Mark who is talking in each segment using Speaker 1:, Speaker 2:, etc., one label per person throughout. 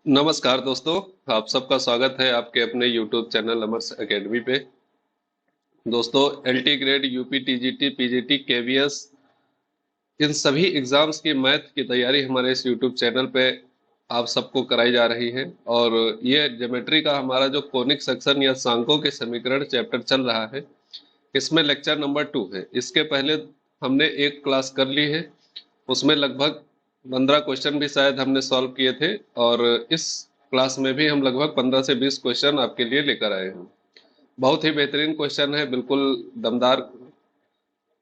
Speaker 1: नमस्कार दोस्तों। आप सबका स्वागत है आपके अपने YouTube चैनल अमर्स एकेडमी पे। दोस्तों, LT grade, UP, TGT, PGT, KVS, इन सभी एग्जाम्स की मैथ की तैयारी हमारे इस YouTube चैनल पे आप सबको कराई जा रही है। और ये ज्योमेट्री का हमारा जो कोनिक सेक्शन या सांकों के समीकरण चैप्टर चल रहा है, इसमें लेक्चर नंबर 2 है। इसके पहले हमने एक क्लास कर ली है, उसमें लगभग 15 क्वेश्चन भी शायद हमने सॉल्व किए थे। और इस क्लास में भी हम लगभग 15 से 20 क्वेश्चन आपके लिए लेकर आए हैं। बहुत ही बेहतरीन क्वेश्चन है, बिल्कुल दमदार।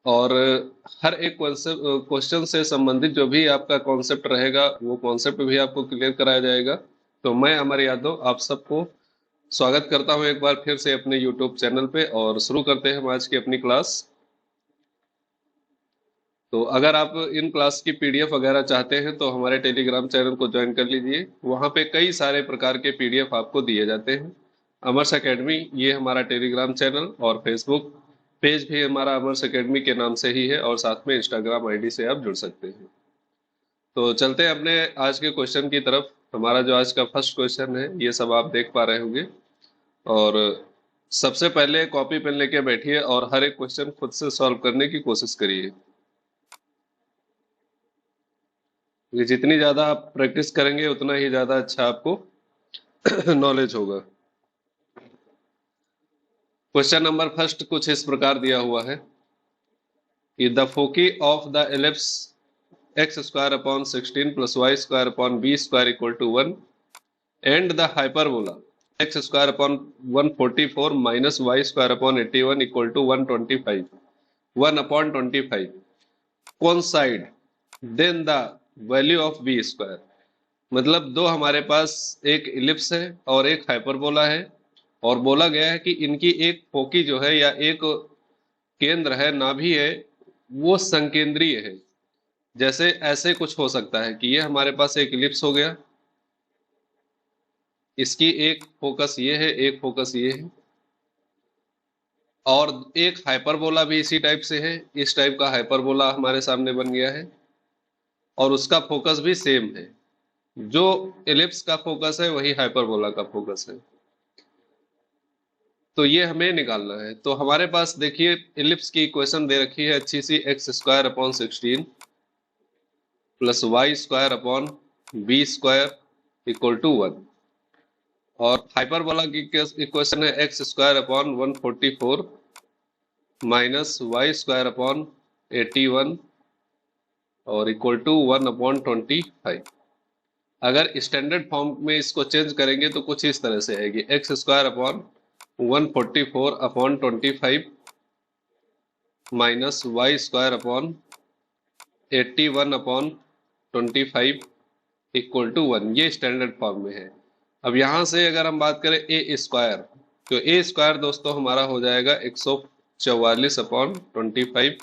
Speaker 1: और हर एक क्वेश्चन से संबंधित जो भी आपका कॉन्सेप्ट रहेगा, वो कॉन्सेप्ट भी आपको क्लियर कराया जाएगा। तो मैं अमर यादव आप सबको स्वागत करता हूं एक बार फिर से अपने यूट्यूब चैनल पे, और शुरू करते हैं हम आज की अपनी क्लास। तो अगर आप इन क्लास की पीडीएफ वगैरह चाहते हैं तो हमारे टेलीग्राम चैनल को ज्वाइन कर लीजिए। वहाँ पे कई सारे प्रकार के पीडीएफ आपको दिए जाते हैं। अमर्स एकेडमी, ये हमारा टेलीग्राम चैनल, और फेसबुक पेज भी हमारा अमर्स एकेडमी के नाम से ही है, और साथ में इंस्टाग्राम आईडी से आप जुड़ सकते हैं। तो चलते हैं अपने आज के क्वेश्चन की तरफ। हमारा जो आज का फर्स्ट क्वेश्चन है, ये सब आप देख पा रहे होंगे। और सबसे पहले कॉपी पेन लेके बैठिए और हर एक क्वेश्चन खुद से सॉल्व करने की कोशिश करिए। ये जितनी ज्यादा आप प्रैक्टिस करेंगे उतना ही ज्यादा अच्छा आपको नॉलेज होगा। क्वेश्चन नंबर फर्स्ट कुछ इस प्रकार दिया हुआ है कि the foci of the ellipse x square upon 16 plus y square upon b square equal to 1 and the hyperbola x square upon 144 minus y square upon 81 equal to 125 1 अपॉन 25 coincide then the value of b square. मतलब दो हमारे पास एक ellipse है और एक hyperbola है, और बोला गया है कि इनकी एक फोकी जो है या एक केंद्र है, नाभि है, वो संकेंद्रीय है। जैसे ऐसे कुछ हो सकता है कि ये हमारे पास एक इलिप्स हो गया, इसकी एक फोकस ये है, एक फोकस ये है, और एक हाइपरबोला भी इसी टाइप से है। इस टाइप का हाइपरबोला हमारे सामने बन गया है, और उसका फोकस भी सेम है। जो एलिप्स का फोकस है वही हाइपरबोला का फोकस है। तो ये हमें निकालना है। तो हमारे पास देखिए इलिप्स की इक्वेशन दे रखी है अच्छी सी, x square upon 16 plus y square upon b square equal to 1। और हाइपरबोला की इक्वेशन है x square upon 144 minus y square upon 81 और इक्वल टू 1 अपॉन 25। अगर स्टैंडर्ड फॉर्म में इसको चेंज करेंगे तो कुछ इस तरह से आएगी, एक्स स्क्वायर अपॉन 144 अपॉन 25 माइनस वाई स्क्वायर अपॉन 81 अपॉन 25 इक्वल टू 1। ये स्टैंडर्ड फॉर्म में है। अब यहां से अगर हम बात करें ए स्क्वायर, तो ए स्क्वायर दोस्तों हमारा हो जाएगा 144 अपॉन 25,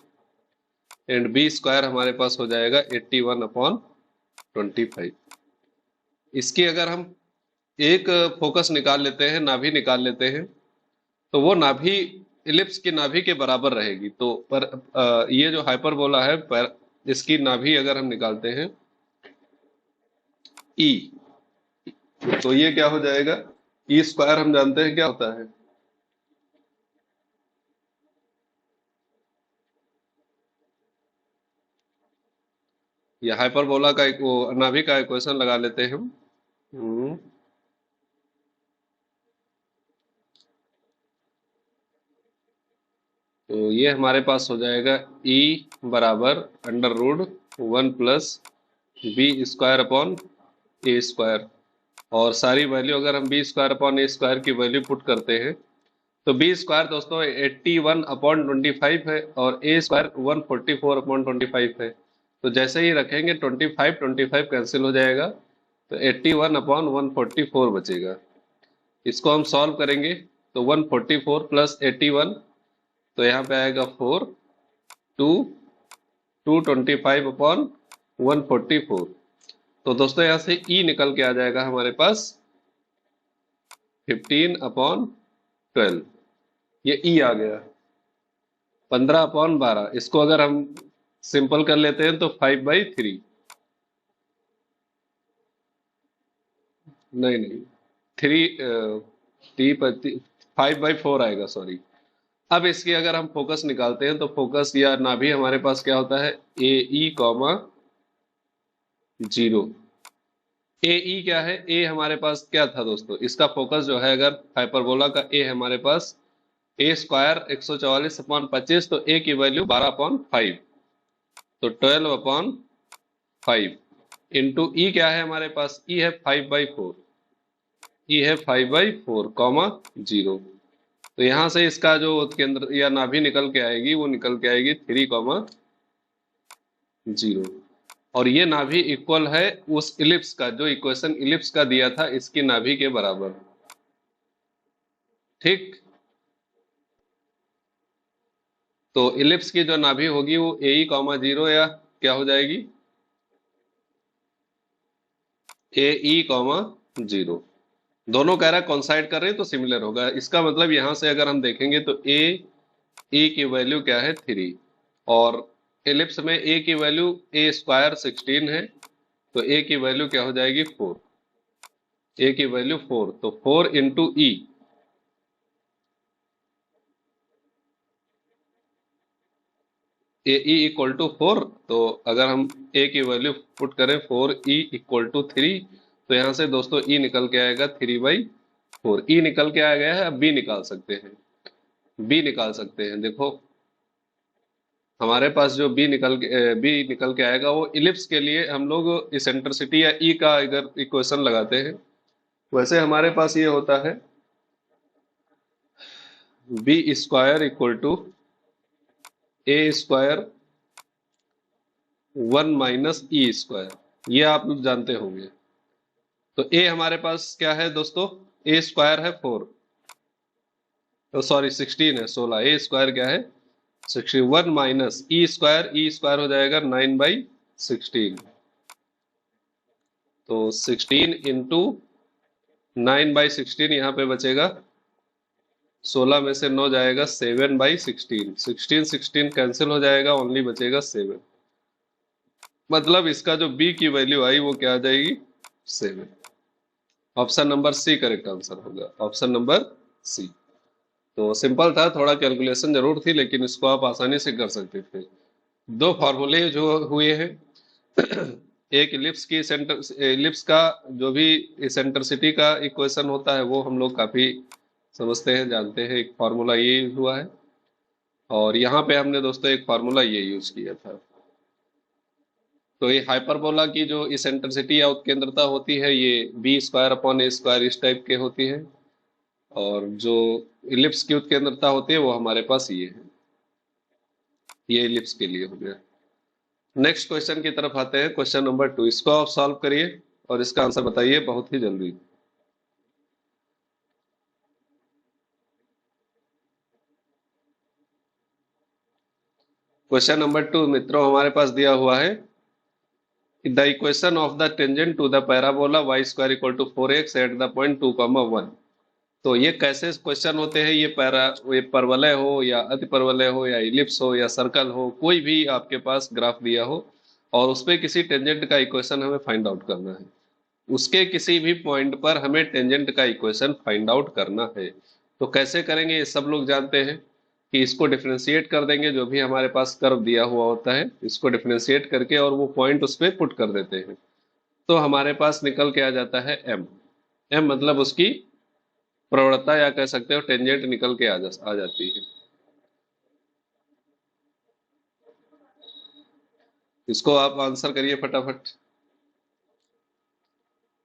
Speaker 1: एंड बी स्क्वायर हमारे पास हो जाएगा 81 अपॉन 25। इसकी अगर हम एक फोकस निकाल लेते हैं, नाभि निकाल लेते हैं, तो वो नाभि इलिप्स की नाभि के बराबर रहेगी। तो पर ये जो हाइपरबोला है, पर इसकी नाभि अगर हम निकालते हैं ई, तो ये क्या हो जाएगा, ई स्क्वायर हम जानते हैं क्या होता है। ये हाइपरबोला का एक वो नाभि का इक्वेशन लगा लेते हैं हम। हम्म, तो ये हमारे पास हो जाएगा ई बराबर under root 1 plus b square upon a square. और सारी वैल्यू अगर हम b square upon a square की वैल्यू पुट करते हैं, तो बी स्क्वायर दोस्तों 81 अपॉन 25 है, और ए स्क्वायर 144 अपॉन 25 है। तो जैसे ही रखेंगे 25 25 कैंसिल हो जाएगा, तो 81 अपॉन 144 बचेगा। इसको हम सॉल्व करेंगे तो 144 प्लस 81, तो यहाँ पे आएगा 4, 2, 225 अपॉन 144। तो दोस्तों यहाँ से ई निकल के आ जाएगा हमारे पास 15 अपॉन 12। ये ई आ गया 15/12। इसको अगर हम सिंपल कर लेते हैं तो 5/3। नहीं नहीं, थ्री टी पर 5/4 आएगा, सॉरी। अब इसकी अगर हम फोकस निकालते हैं तो फोकस या नाभि हमारे पास क्या होता है, ए ई कॉमा 0। ए ई क्या है, ए हमारे पास क्या था दोस्तों, इसका फोकस जो है, अगर हाइपरबोला का ए हमारे पास ए स्क्वायर 144/25, तो ए की वैल्यू 12/5, तो 12/5 इंटू ई क्या है हमारे पास, ई है 5/4, ई है 5/4 कॉमा 0। तो यहां से इसका जो केंद्र या नाभि निकल के आएगी वो निकल के आएगी 3,0। और ये नाभि इक्वल है उस इलिप्स का, जो इक्वेशन इलिप्स का दिया था इसकी नाभि के बराबर। ठीक, तो इलिप्स की जो नाभि होगी वो ए ई कॉमा 0 या क्या हो जाएगी, ए ई कॉमा 0। दोनों कह रहा है कॉन्साइड कर रहे हैं तो सिमिलर होगा। इसका मतलब यहां से अगर हम देखेंगे तो ए ई की वैल्यू क्या है 3, और एलिप्स में ए की वैल्यू ए स्क्वायर 16 है, तो ए की वैल्यू क्या हो जाएगी 4, ए की वैल्यू 4, तो 4 into e, a e equal to 4। तो अगर हम ए की वैल्यू पुट करें 4 ई इक्वल टू 3, तो यहां से दोस्तों ई निकल के आएगा 3/4। ई निकल के आ गया है, अब बी निकाल सकते हैं, बी निकाल सकते हैं। देखो हमारे पास जो बी निकल के आएगा वो इलिप्स के लिए हम लोग इसेंट्रिसिटी या ई का अगर इक्वेशन लगाते हैं, वैसे हमारे पास ये होता है b square equal to a square 1 - e square, ये आप लोग जानते होंगे। तो ए हमारे पास क्या है दोस्तों, ए स्क्वायर है 4, तो सॉरी 16 है, 16। ए स्क्वायर क्या है 61 minus E square, E square हो जाएगा 9/16, तो 16 इंटू 9/16, यहाँ पे बचेगा 16 में से 9 जाएगा 7/16, 16 कैंसिल हो जाएगा, ओनली बचेगा 7। मतलब इसका जो बी की वैल्यू आई वो क्या आ जाएगी 7। Option number c correct answer होगा, ऑप्शन नंबर सी। तो सिंपल था, थोड़ा कैलकुलेशन जरूर थी, लेकिन इसको आप आसानी से कर सकते थे। दो फार्मूले जो हुए हैं एक इलिप्स की सेंटर, इलिप्स का जो भी सेंट्रिसिटी का इक्वेशन होता है वो हम लोग काफी समझते हैं, जानते हैं, एक फार्मूला ये हुआ है। और यहाँ पे हमने दोस्तों एक फार्मूला ये यूज किया था। तो ये हाइपरबोला की जो इसेंट्रिसिटी या उत्केंद्रता होती है ये b² / a² इस टाइप के होती है, और जो इलिप्स की उत्केंद्रता होती है वो हमारे पास ये है। ये इलिप्स के लिए हो गया। नेक्स्ट क्वेश्चन की तरफ आते हैं, क्वेश्चन नंबर 2। इसको आप सॉल्व करिए और इसका आंसर बताइए बहुत ही जल्दी। क्वेश्चन नंबर 2 मित्रों हमारे पास दिया हुआ है, the equation of the tangent to the parabola y² = 4x at the point 2,1। तो ये कैसे क्वेश्चन होते हैं, ये परवलय हो या अतिपरवलय हो या इलिप्स हो या सर्कल हो, कोई भी आपके पास ग्राफ दिया हो और उस पे किसी टेंजेंट का इक्वेशन हमें फाइंड आउट करना है, उसके किसी भी पॉइंट पर हमें टेंजेंट का इक्वेशन फाइंड आउट करना है। तो कैसे करेंगे ये सब लोग जानते हैं कि इसको डिफरेंशिएट कर देंगे, जो भी हमारे पास कर्व दिया हुआ होता है इसको डिफरेंशिएट करके और वो पॉइंट उस पर पुट कर देते हैं, तो हमारे पास निकल के आ जाता है एम। एम मतलब उसकी प्रवणता या कह सकते हो टेंजेंट निकल के आ जाती है। इसको आप आंसर करिए फटाफट।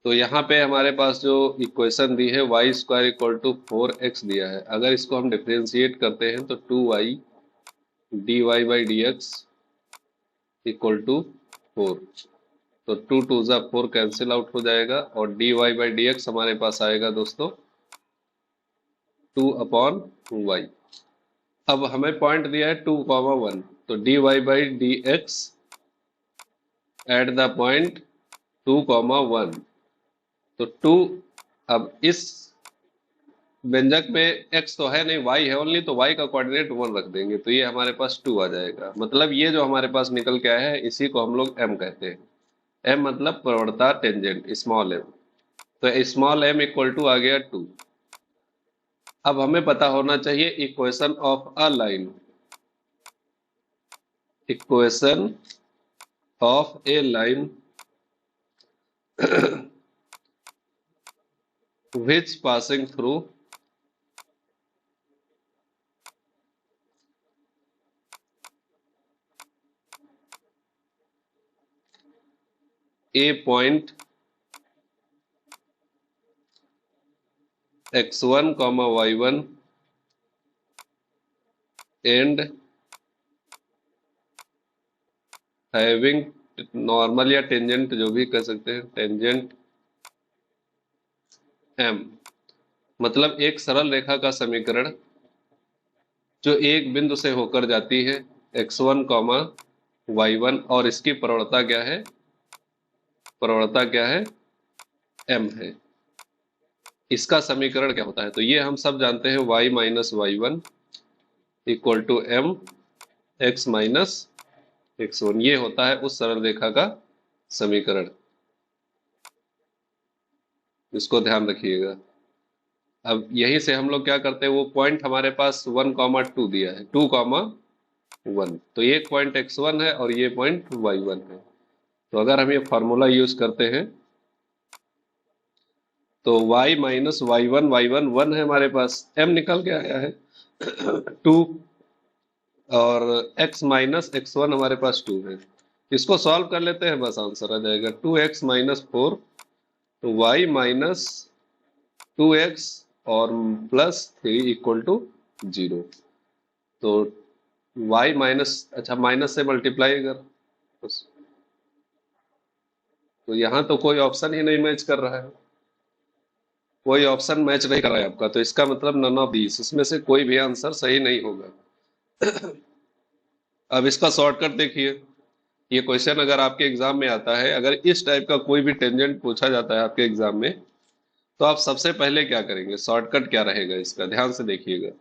Speaker 1: तो यहाँ पे हमारे पास जो इक्वेशन दी है y² = 4x दिया है, अगर इसको हम डिफरेंशिएट करते हैं तो 2y dy/dx = 4, तो 2 2 जा 4 कैंसिल आउट हो जाएगा, और dy/dx हमारे पास आएगा दोस्तों 2/y। अब हमें पॉइंट दिया है 2,1, तो dy/dx एट द पॉइंट 2,1, तो 2, अब इस व्यंजक में x तो है नहीं, y है ओनली, तो y का कोऑर्डिनेट 1 रख देंगे, तो ये हमारे पास 2 आ जाएगा। मतलब ये जो हमारे पास निकल के आया है इसी को हम लोग m कहते हैं। m मतलब प्रवणता टेंजेंट, स्मॉल m। तो स्मॉल m इक्वल टू आ गया 2। अब हमें पता होना चाहिए equation of a line, equation of A line which passing through a point x1 comma y1 and having normal या टेंजेंट जो भी कह सकते हैं, टेंजेंट m, मतलब एक सरल रेखा का समीकरण जो एक बिंदु से होकर जाती है x1 कॉमा y1 और इसकी प्रवणता क्या है, प्रवणता क्या है, m है। इसका समीकरण क्या होता है, तो ये हम सब जानते हैं, y minus y one equal to m x minus x1, ये होता है उस सरल रेखा का समीकरण। इसको ध्यान रखिएगा। अब यहीं से हम लोग क्या करते हैं, वो पॉइंट हमारे पास 1,2 दिया है, 2,1, तो ये पॉइंट x1 है और ये पॉइंट y1 है। तो अगर हम ये फॉर्मूला यूज करते हैं तो y minus y one, one है हमारे पास, m निकल के आया है 2 और x माइनस x1 हमारे पास 2 है। इसको सॉल्व कर लेते हैं, बस आंसर आ जाएगा 2x माइनस 4, तो y माइनस 2x और प्लस 3 इक्वल टू 0। तो y माइनस, अच्छा माइनस से मल्टीप्लाई कर, तो यहाँ तो कोई ऑप्शन ही नहीं मैच कर रहा है, कोई ऑप्शन मैच नहीं कर रहा है आपका, तो इसका मतलब नन ऑफ दीस, इसमें से कोई भी आंसर सही नहीं होगा। अब इसका शॉर्टकट देखिए, ये क्वेश्चन अगर आपके एग्जाम में आता है, अगर इस टाइप का कोई भी टेंजेंट पूछा जाता है आपके एग्जाम में, तो आप सबसे पहले क्या करेंगे, शॉर्टकट क्या रहेगा इसका, ध्यान से देखिएगा।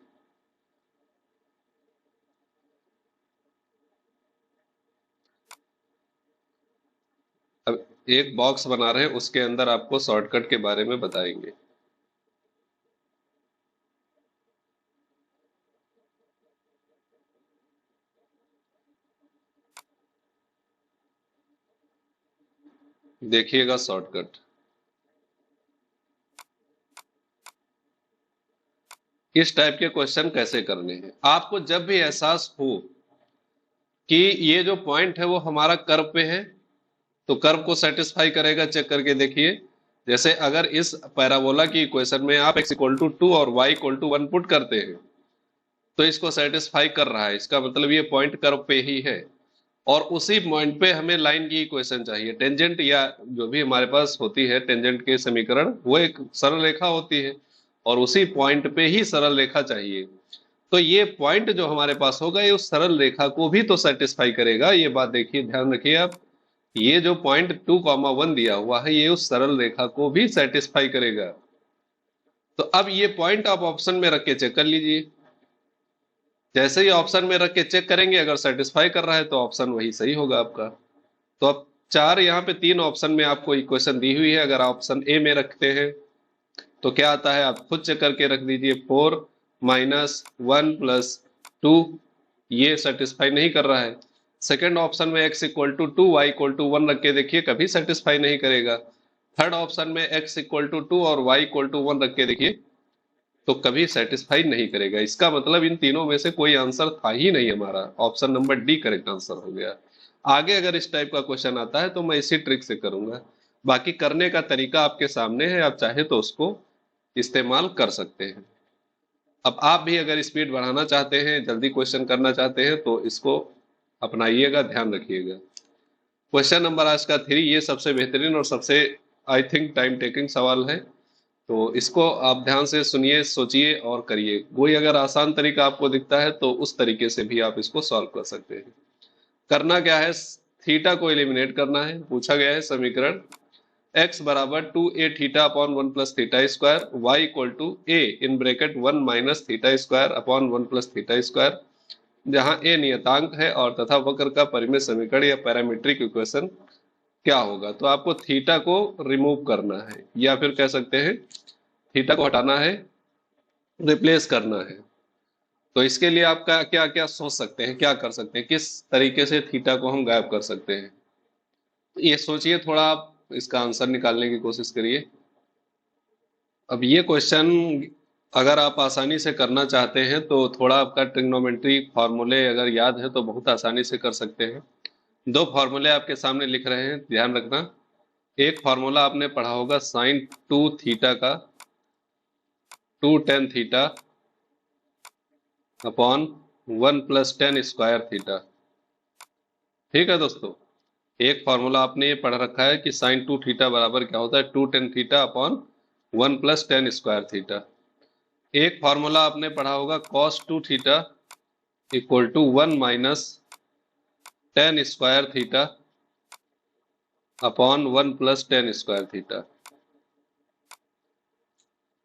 Speaker 1: अब एक बॉक्स बना रहे हैं, उसके अंदर आपको शॉर्टकट के बारे में बताएंगे। देखिएगा शॉर्टकट, इस टाइप के क्वेश्चन कैसे करने हैं। आपको जब भी एहसास हो कि ये जो पॉइंट है वो हमारा कर्व पे है, तो कर्व को सेटिस्फाई करेगा, चेक करके देखिए। जैसे अगर इस पैराबोला की इक्वेशन में आप x इक्वल टू 2 और y इक्वल टू 1 पुट करते हैं तो इसको सेटिस्फाई कर रहा है, इसका मतलब ये पॉइंट कर्व पे ही है। और उसी पॉइंट पे हमें लाइन की इक्वेशन चाहिए, टेंजेंट या जो भी हमारे पास होती है टेंजेंट के समीकरण, वो एक सरल रेखा होती है और उसी पॉइंट पे ही सरल रेखा चाहिए। तो ये पॉइंट जो हमारे पास होगा ये उस सरल रेखा को भी तो सेटिस्फाई करेगा, ये बात देखिए, ध्यान रखिए आप। ये जो पॉइंट 2,1 दिया हुआ है ये उस सरल रेखा को भी सेटिस्फाई करेगा। तो अब ये पॉइंट आप ऑप्शन में रख के चेक कर लीजिए, जैसे ही ऑप्शन में रख के चेक करेंगे, अगर सेटिस्फाई कर रहा है तो ऑप्शन वही सही होगा आपका। तो अब चार, यहाँ पे 3 ऑप्शन में आपको इक्वेशन दी हुई है, अगर ऑप्शन ए में रखते हैं तो क्या आता है आप खुद चेक करके रख दीजिए, 4 माइनस 1 प्लस 2, ये सेटिस्फाई नहीं कर रहा है। सेकेंड ऑप्शन में x equal to 2, y equal to 1 रख के देखिए, कभी सेटिस्फाई नहीं करेगा। थर्ड ऑप्शन में x इक्वल टू 2 और y इक्वल टू 1 रख के देखिए, तो कभी सेटिस्फाई नहीं करेगा। इसका मतलब इन तीनों में से कोई आंसर था ही नहीं हमारा, option number D correct answer हो गया। आगे अगर इस टाइप का क्वेश्चन आता है तो मैं इसी ट्रिक से करूंगा, बाकी करने का तरीका आपके सामने है, आप चाहे तो उसको इस्तेमाल कर सकते हैं। अब आप भी अगर स्पीड बढ़ाना चाहते हैं, जल्दी क्वेश्चन करना चाहते हैं, तो इसको अपनाइएगा, ध्यान रखिएगा। क्वेश्चन नंबर आज का 3, ये सबसे बेहतरीन और सबसे आई थिंक टाइम टेकिंग सवाल है, तो इसको आप ध्यान से सुनिए, सोचिए और करिए। कोई अगर आसान तरीका आपको दिखता है तो उस तरीके से भी आप इसको सॉल्व कर सकते हैं। करना क्या है, थीटा को एलिमिनेट करना है। पूछा गया है समीकरण x बराबर 2a theta upon 1 plus theta square, y equal to a in bracket 1 minus theta square upon 1 plus theta square, जहां a नियतांक है और तथा वक्र का परिमित समीकरण या पैरामीट्रिक इक्वेशन क्या होगा। तो आपको थीटा को रिमूव करना है, या फिर कह सकते हैं थीटा को हटाना है, रिप्लेस करना है। तो इसके लिए आपका क्या क्या सोच सकते हैं, क्या कर सकते हैं, किस तरीके से थीटा को हम गायब कर सकते हैं, ये सोचिए थोड़ा, आप इसका आंसर निकालने की कोशिश करिए। अब ये क्वेश्चन अगर आप आसानी से करना चाहते हैं तो थोड़ा आपका ट्रिग्नोमेट्री फार्मूले अगर याद है तो बहुत आसानी से कर सकते हैं। दो फार्मूले आपके सामने लिख रहे हैं, ध्यान रखना। एक फार्मूला आपने पढ़ा होगा साइन 2 थीटा का, 2 tan theta upon 1 + tan² theta. ठीक है दोस्तों, एक फार्मूला आपने ये पढ़ रखा है कि साइन 2 थीटा बराबर क्या होता है, 2 tan theta upon 1 + tan² theta. एक फार्मूला आपने पढ़ा होगा cos 2 theta equal to 1 - tan² theta upon 1 + tan² theta.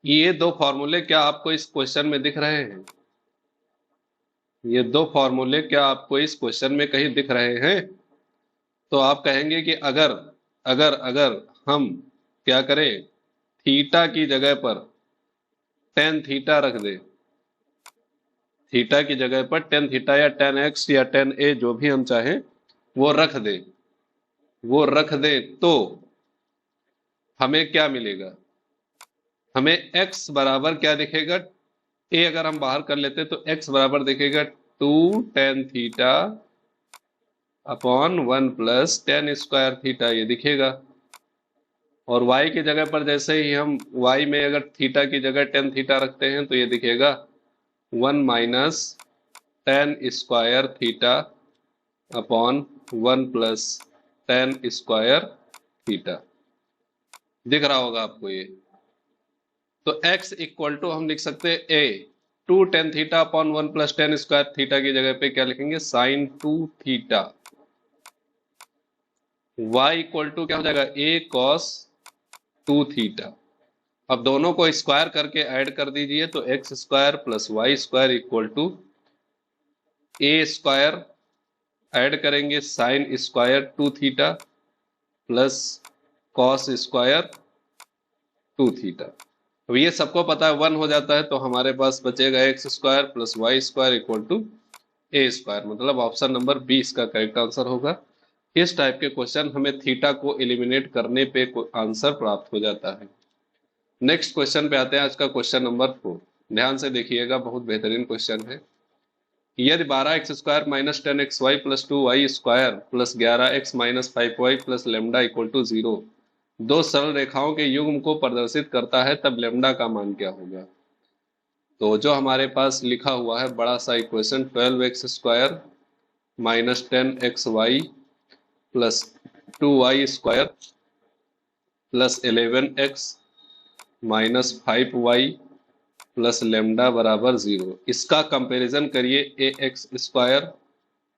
Speaker 1: ये दो फार्मूले क्या आपको इस क्वेश्चन में दिख रहे हैं? ये दो फार्मूले क्या आपको इस क्वेश्चन में कहीं दिख रहे हैं? तो आप कहेंगे कि अगर अगर अगर हम क्या करें, थीटा की जगह पर टेन थीटा रख दे, थीटा की जगह पर टेन थीटा या टेन एक्स या टेन ए जो भी हम चाहें वो रख दे, वो रख दे, तो हमें क्या मिलेगा? हमें x बराबर क्या दिखेगा? ए अगर हम बाहर कर लेते तो x बराबर दिखेगा 2 tan theta upon 1 + tan² theta, ये दिखेगा। और y की जगह पर जैसे ही हम y में अगर थीटा की जगह टेन थीटा रखते हैं तो ये दिखेगा 1 - tan² theta upon 1 + tan² theta. दिख रहा होगा आपको ये। तो x इक्वल टू हम लिख सकते हैं a 2 tan theta upon 1 + tan² theta की जगह पे क्या लिखेंगे, sine 2 theta. y equal to क्या हो जाएगा, a cos 2 थीटा। अब दोनों को स्क्वायर करके ऐड कर दीजिए तो x² + y² equal to a² add करेंगे sin² 2 theta plus cos² 2 theta. अब ये सबको पता है 1 हो जाता है तो हमारे पास बचेगा x² + y² equal to a², मतलब ऑप्शन नंबर 20 का करेक्ट आंसर होगा। इस टाइप के क्वेश्चन हमें थीटा को एलिमिनेट करने पे आंसर प्राप्त हो जाता है। नेक्स्ट क्वेश्चन पे आते हैं, आज का क्वेश्चन नंबर 4। ध्यान से देखिएगा, बहुत बेहतरीन क्वेश्चन है। यदि 12x² - 10xy + 2y² + 11x - 5y + lambda equal to 0 दो सरल रेखाओं के युग्म को प्रदर्शित करता है, तब लैम्डा का मान क्या होगा? तो जो हमारे पास लिखा हुआ है बड़ा सा equation, 12x² - 10xy + 2y² + 11x - 5y + lambda बराबर 0, इसका कंपैरिजन करिए ax²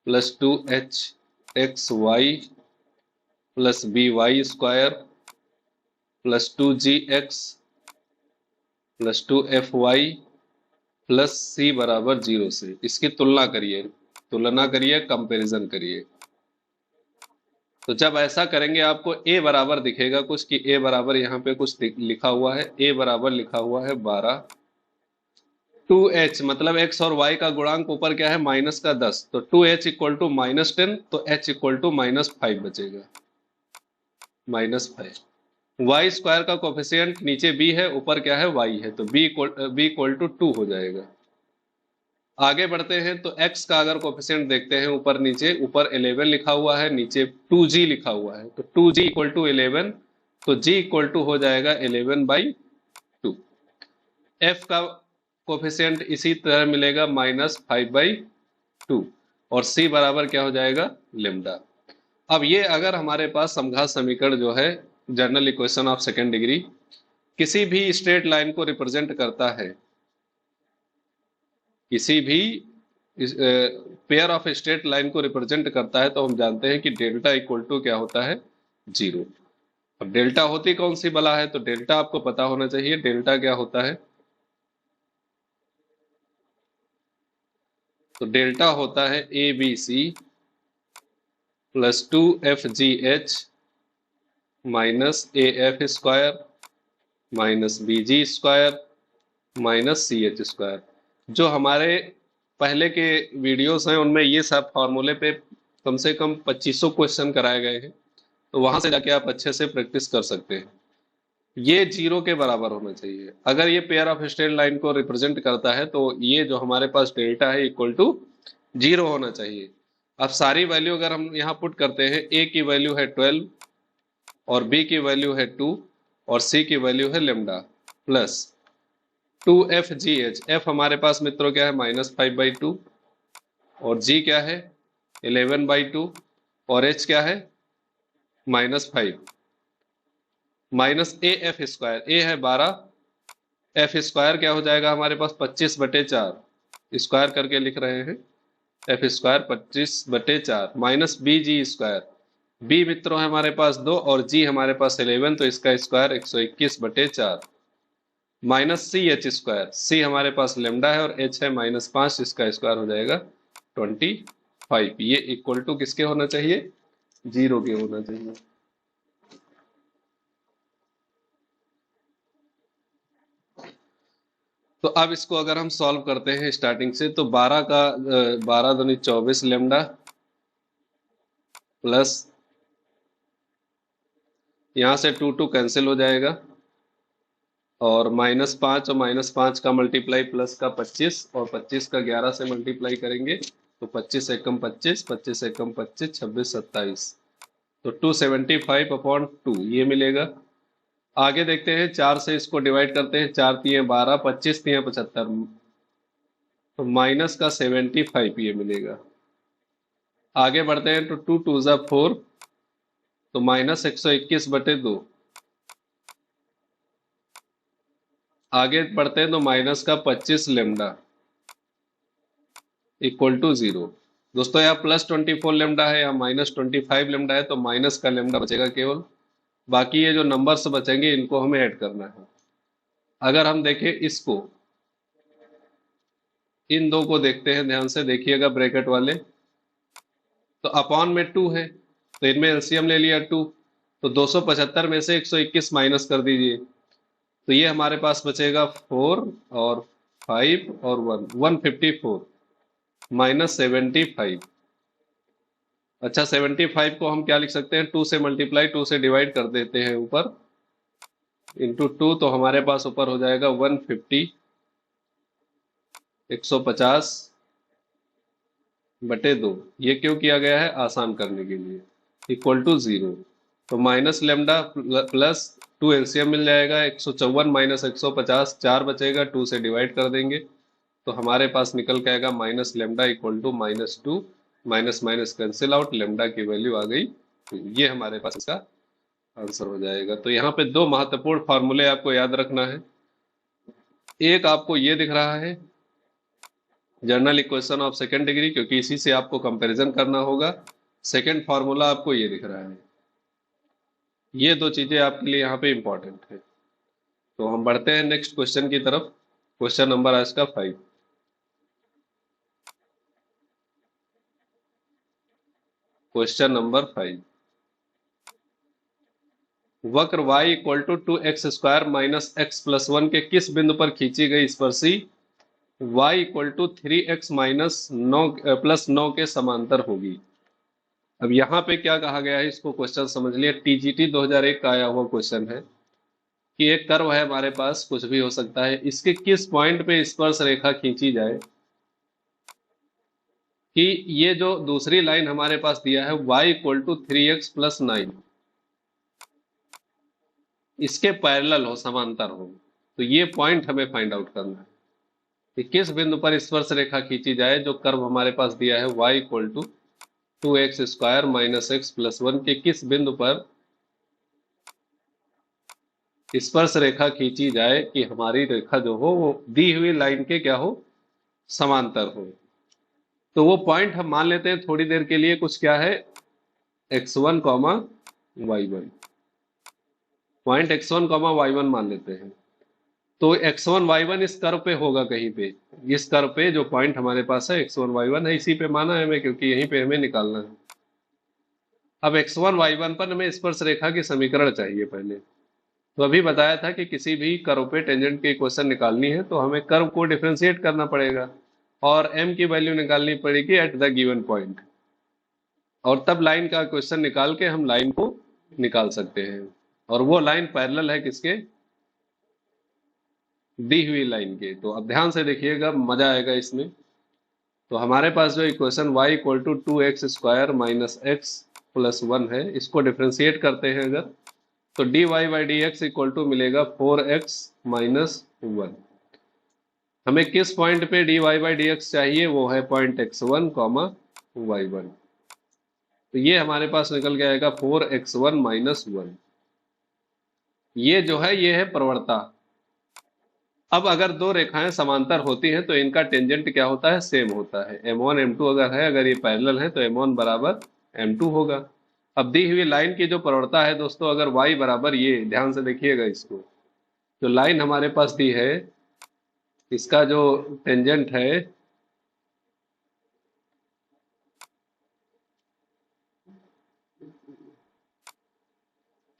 Speaker 1: + 2hxy + by² + 2gx + 2fy + c बराबर 0 से। इसकी तुलना करिए, तुलना करिए, कंपैरिजन करिए। तो जब ऐसा करेंगे आपको a बराबर दिखेगा कुछ, कि a बराबर यहाँ पे कुछ लिखा हुआ है, a बराबर लिखा हुआ है 12, 2h मतलब x और y का गुणांक ऊपर क्या है, -10, तो 2h इक्वल टू -10, तो h इक्वल टू -5 बचेगा, -5। y² का कोफिशिएंट नीचे b है, ऊपर क्या है, y है, तो b इक्वल टू 2 हो जाएगा। आगे बढ़ते हैं तो x का अगर कोफिशिएंट देखते हैं ऊपर नीचे, ऊपर 11 लिखा हुआ है, नीचे 2g लिखा हुआ है, तो 2g इक्वल टू 11, तो g इक्वल टू हो जाएगा 11/2। f का कोफिशिएंट इसी तरह मिलेगा -5/2, और c बराबर क्या हो जाएगा, लेम्डा। अब ये अगर हमारे पास समघात समीकरण जो है, general equation of second degree, किसी भी स्ट्रेट लाइन को रिप्रेजेंट करता है, किसी भी पेयर ऑफ स्ट्रेट लाइन को रिप्रेजेंट करता है, तो हम जानते हैं कि डेल्टा इक्वल टू क्या होता है, 0। अब डेल्टा होती कौन सी बला है, तो डेल्टा आपको पता होना चाहिए, डेल्टा क्या होता है, तो डेल्टा होता है ABC + 2FGH minus a f square minus b g square minus c h square. जो हमारे पहले के वीडियोस हैं उनमें ये सब फॉर्मूले पे कम से कम 2500 क्वेश्चन कराए गए हैं, तो वहां से जाके आप अच्छे से प्रैक्टिस कर सकते हैं। ये जीरो के बराबर होना चाहिए। अगर ये पेयर ऑफ स्ट्रेट लाइन को रिप्रेजेंट करता है तो ये जो हमारे पास डेल्टा है इक्वल टू जीरो होना चाहिए। अब सारी वैल्यू अगर हम यहाँ पुट करते हैं, ए की वैल्यू है 12 और बी की वैल्यू है 2 और सी की वैल्यू है lambda plus 2 F G H. F हमारे पास मित्रों क्या है, -5/2 और जी क्या है 11/2 और एच क्या है -5 माइनस ए एफ स्क्वायर। ए है 12, एफ स्क्वायर क्या हो जाएगा हमारे पास 25/4, स्क्वायर करके लिख रहे हैं, F square 25/4 minus b g square. B मित्रों है हमारे पास 2 और जी हमारे पास 11, तो इसका square 121/4 minus c h square. C हमारे पास लेमडा है और एच है -5, इसका स्क्वायर हो जाएगा 25। ये इक्वल टू किसके होना चाहिए, जीरो के होना चाहिए। तो अब इसको अगर हम सॉल्व करते हैं स्टार्टिंग से, तो 12 का 12 दूनी 24 लेमडा प्लस यहाँ से 2 कैंसिल हो जाएगा और -5 और -5 का मल्टीप्लाई प्लस का 25 और 25 का 11 से मल्टीप्लाई करेंगे तो 25 एकम 25, 25 एकम 25, 26 27, तो 275/2 ये मिलेगा। आगे देखते हैं, 4 से इसको डिवाइड करते हैं, 4 तिये 12, 25 तिये 75, तो माइनस का 75 ये मिलेगा। आगे बढ़ते हैं तो 2 2 जा 4, तो माइनस 121/2। आगे बढ़ते हैं तो माइनस का 25 लेमडा इक्वल टू 0। दोस्तों यहाँ +24 लेमडा है, यहाँ -25 लेमडा है, तो माइनस का लेमडा बचेगा केवल। बाकी ये जो नंबर्स बचेंगे इनको हमें ऐड करना है। अगर हम देखें इसको, इन दो को देखते हैं, ध्यान से देखिएगा ब्रैकेट वाले, तो अपॉन में 2 है तो इनमें एलसीएम ले लिया 2, तो 275 में से 121 माइनस कर दीजिए, तो ये हमारे पास बचेगा 4 और 5 और 1, 154 माइनस 75। अच्छा 75 को हम क्या लिख सकते हैं, 2 से मल्टीप्लाई 2 से डिवाइड कर देते हैं ऊपर इंटू 2, तो हमारे पास ऊपर हो जाएगा 150 150/2। ये क्यों किया गया है, आसान करने के लिए, इक्वल टू 0। तो माइनस लेमडा प्लस 2 एलसीएम मिल जाएगा, 154 माइनस 150, 4 बचेगा, 2 से डिवाइड कर देंगे तो हमारे पास निकल के आएगा minus lambda equal to -2, minus minus cancel out, lambda की वैल्यू आ गई, तो ये हमारे पास इसका आंसर हो जाएगा। तो यहाँ पे दो महत्वपूर्ण फॉर्मूले आपको याद रखना है। एक आपको ये दिख रहा है general equation of second degree, क्योंकि इसी से आपको कंपैरिजन करना होगा। सेकेंड फॉर्मूला आपको ये दिख रहा है। ये दो चीजें आपके लिए यहाँ पे इंपॉर्टेंट है। तो हम बढ़ते हैं नेक्स्ट क्वेश्चन की तरफ। क्वेश्चन नंबर आज का 5। क्वेश्चन नंबर 5, वक्र y equal to 2x² minus x+1 के किस बिंदु पर खींची गई स्पर्शी y equal to 3x minus 9 के समांतर होगी। अब यहाँ पे क्या कहा गया है, इसको क्वेश्चन समझ लिया। टीजीटी 2001 का आया हुआ क्वेश्चन है कि एक कर्व है हमारे पास, कुछ भी हो सकता है, इसके किस पॉइंट पे स्पर्श रेखा खींची जाए कि ये जो दूसरी लाइन हमारे पास दिया है y इक्वल टू 3x+9 इसके पैरेलल हो, समांतर हो, तो ये पॉइंट हमें फाइंड आउट करना है कि किस बिंदु पर स्पर्श रेखा खींची जाए। जो कर्व हमारे पास दिया है y equal to 2x² minus x+1 के किस बिंदु पर स्पर्श रेखा खींची जाए कि हमारी रेखा जो हो वो दी हुई लाइन के क्या हो, समांतर हो। तो वो पॉइंट हम मान लेते हैं थोड़ी देर के लिए, कुछ क्या है x1, y1, point x1, y1 मान लेते हैं। तो x1, y1 इस कर्व पे होगा कहीं पे, इस कर्व पे जो पॉइंट हमारे पास है x1, y1 है, इसी पे माना है हमें, क्योंकि यहीं पे हमें निकालना है। अब x1 y1 पर हमें स्पर्श रेखा की समीकरण चाहिए पहले। तो अभी बताया था कि किसी भी कर्व पे टेंजेंट की इक्वेशन निकालनी है तो हमें कर्व को डिफरेंशिएट करना पड़ेगा और m की वैल्यू निकालनी पड़ेगी एट द गिवन पॉइंट, और तब लाइन का क्वेश्चन निकाल के हम लाइन को निकाल सकते हैं। और वो लाइन पैरेलल है किसके, दी हुई लाइन के। तो अब ध्यान से देखिएगा, मजा आएगा इसमें। तो हमारे पास जो equation y equal to 2x² minus x plus 1 है, इसको डिफ्रेंशिएट करते हैं अगर, तो dy by d x equal to मिलेगा 4x माइनस 1। हमें किस पॉइंट पे dy बाई डी एक्स चाहिए, वो है पॉइंट x1 कॉमा y1। तो ये हमारे पास निकल के आएगा 4x1 माइनस 1। ये जो है ये है प्रवणता। अब अगर दो रेखाएं समांतर होती हैं तो इनका टेंजेंट क्या होता है, सेम होता है। m1 m2 अगर है, अगर ये पैरेलल है तो m1 बराबर m2 होगा। अब दी हुई लाइन की जो प्रवणता है दोस्तों, अगर y बराबर, ये ध्यान से देखिएगा इसको, जो लाइन हमारे पास दी है इसका जो टेंजेंट है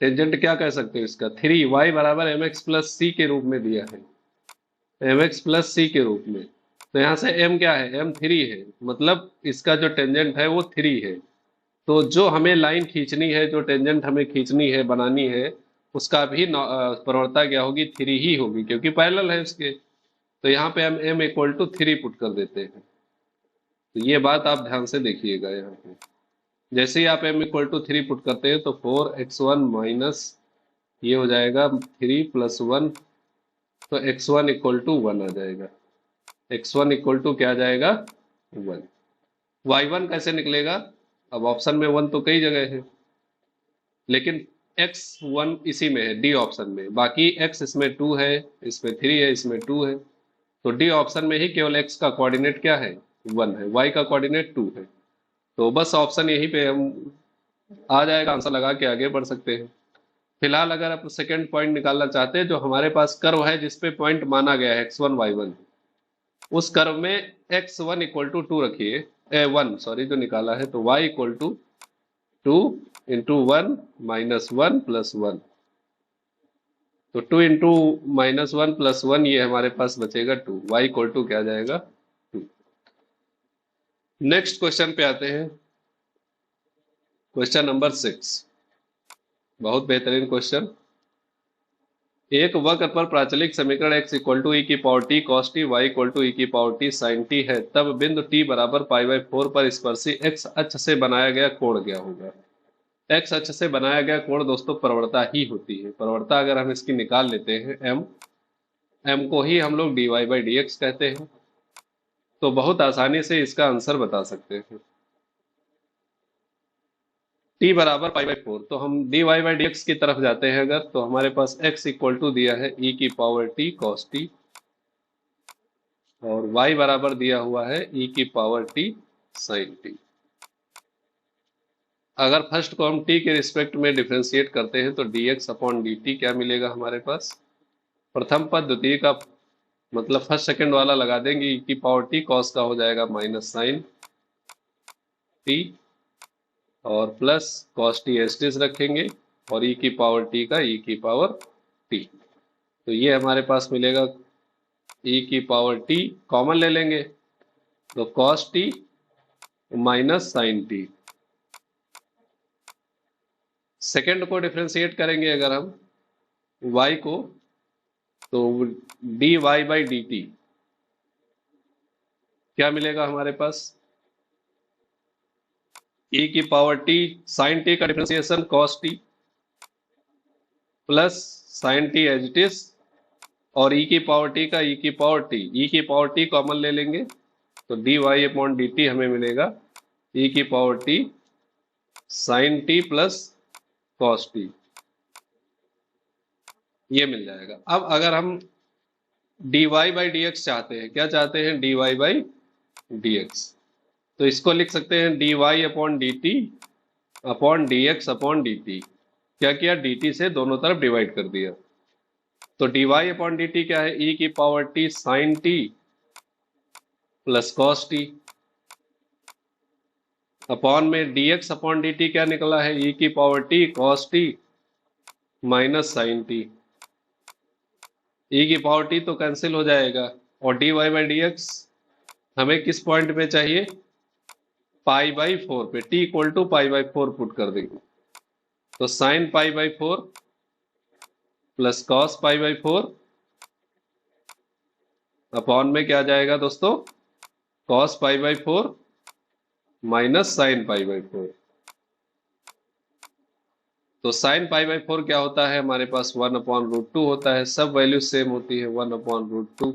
Speaker 1: टेंजेंट क्या कह सकते हो इसका, 3y बराबर mx प्लस सी के रूप में दिया है, mx प्लस सी के रूप में। तो यहाँ से m क्या है, m 3 है, मतलब इसका जो टेंजेंट है वो 3 है। तो जो हमें लाइन खींचनी है, जो टेंजेंट हमें खींचनी है, बनानी है, उसका भी प्रवणता क्या होगी, 3 ही होगी, क्योंकि पैरेलल है उसके। तो यहाँ पे हम m इक्वल टू 3 पुट कर देते हैं। तो ये बात आप ध्यान से देखिएगा, यहाँ पे जैसे ही आप m इक्वल टू 3 पुट करते हैं तो 4x1 माइनस ये हो जाएगा 3 प्लस 1, तो x1 इक्वल टू 1 आ जाएगा। x1 इक्वल टू क्या आ जाएगा, 1। y1 कैसे निकलेगा, अब ऑप्शन में 1 तो कई जगह है, लेकिन x1 इसी में है, डी ऑप्शन में। बाकी x इसमें 2 है, इसमें 3 है, इसमें 2 है। तो डी ऑप्शन में ही केवल x का कोऑर्डिनेट क्या है, 1 है, y का कोऑर्डिनेट 2 है। तो बस ऑप्शन यहीं पे हम आ जाएगा, आंसर लगा के आगे बढ़ सकते हैं। फिलहाल अगर आप सेकंड पॉइंट निकालना चाहते हैं, जो हमारे पास कर्व है जिसपे पॉइंट माना गया है x1 y1, उस कर्व में x1 इक्वल टू 2 रखिए, 1 सॉरी जो निकाला है, तो y equal to 2 into 1 minus 1 plus 1। तो 2 इंटू माइनस 1 प्लस 1, ये हमारे पास बचेगा 2। y इक्वल टू क्या आ जाएगा, 2। नेक्स्ट क्वेश्चन पे आते हैं, क्वेश्चन नंबर 6। बहुत बेहतरीन क्वेश्चन। एक वक्र पर प्राचलिक समीकरण x इक्वल टू ई की power t cos t y equal to e की पावर टी साइन टी है, तब बिंदु t बराबर पाई बाई 4 पर स्पर्शी x अक्ष से बनाया गया कोण क्या होगा। x अक्ष से बनाया गया कोण दोस्तों प्रवणता ही होती है। प्रवणता अगर हम इसकी निकाल लेते हैं, m को ही हम लोग dy बाई डी एक्स कहते हैं, तो बहुत आसानी से इसका आंसर बता सकते हैं। t बराबर पाई बाई 4, तो हम dy बाई डी एक्स की तरफ जाते हैं अगर, तो हमारे पास x इक्वल टू दिया है e की पावर t cos t, और y बराबर दिया हुआ है e की पावर t sin t। अगर फर्स्ट को हम t के रिस्पेक्ट में डिफरेंशिएट करते हैं तो dx अपॉन dt क्या मिलेगा हमारे पास, प्रथम पद द्वितीय का मतलब फर्स्ट सेकंड वाला लगा देंगे, e की पावर t cos का हो जाएगा माइनस साइन t, और प्लस cos t एस्टिस रखेंगे, और e की पावर t का e की पावर t। तो ये हमारे पास मिलेगा e की पावर t, कॉमन ले लेंगे तो cos t minus sine t। Second को डिफरेंशिएट करेंगे अगर हम y को, तो dy बाई डी टी क्या मिलेगा हमारे पास, e की पावर t साइन t का differentiation cos t plus sine t as it is, और e की पावर t का e की पावर t, e की पावर t कॉमन ले लेंगे तो dy अपॉन डी टी हमें मिलेगा e की power t sine t plus cos t, ये मिल जाएगा। अब अगर हम dy बाई डी एक्स चाहते हैं, क्या चाहते हैं, dy बाई डी एक्स, तो इसको लिख सकते हैं dy upon D T upon D x upon D T. क्या किया, dt से दोनों तरफ डिवाइड कर दिया, तो dy अपॉन डी टी क्या है, e की power t sine t plus cos t। Upon में dx अपॉन dt क्या निकला है, e की power t cos t minus sine t. e की पावर t तो कैंसिल हो जाएगा, और dy बाई dx हमें किस पॉइंट पे चाहिए, पाई बाई 4 पे, t equal to pi by 4 put कर देंगे, तो sine pi by 4 plus cos pi by 4 upon में क्या जाएगा दोस्तों, cos pi by 4 minus sine pi by 4। तो साइन पाई बाई 4 क्या होता है हमारे पास, 1/√2 होता है, सब वैल्यू सेम होती है, 1/√2।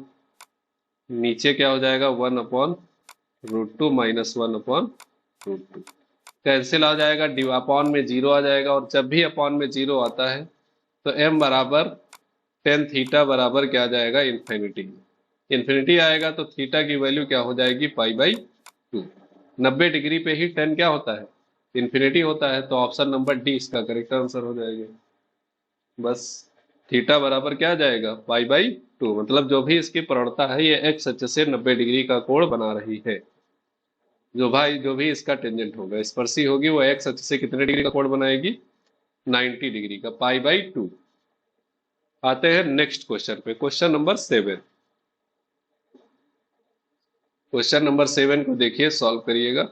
Speaker 1: नीचे क्या हो जाएगा, 1/√2 माइनस 1/√2 कैंसिल आ जाएगा, डी अपॉन में जीरो आ जाएगा, और जब भी अपॉन में जीरो आता है तो m बराबर टेन थीटा बराबर क्या आ जाएगा, इन्फिनिटी। इन्फिनिटी आएगा तो थीटा की वैल्यू क्या हो जाएगी, पाई बाई 2। 90 डिग्री पे ही टेन क्या होता है, इन्फिनिटी होता है, तो ऑप्शन नंबर डी इसका करेक्ट आंसर हो जाएगा। बस थीटा बराबर क्या आ जाएगा, पाई बाई 2, मतलब जो भी इसकी प्रवणता है ये एक्स अक्ष से 90 डिग्री का कोण बना रही है। जो भी इसका टेंजेंट होगा, स्पर्शी होगी, वो एक्स अक्ष से कितने डिग्री का कोण बनाएगी, 90 डिग्री का, पाई बाई 2। आते हैं नेक्स्ट क्वेश्चन पे, क्वेश्चन नंबर 7। क्वेश्चन नंबर 7 को देखिए, सॉल्व करिएगा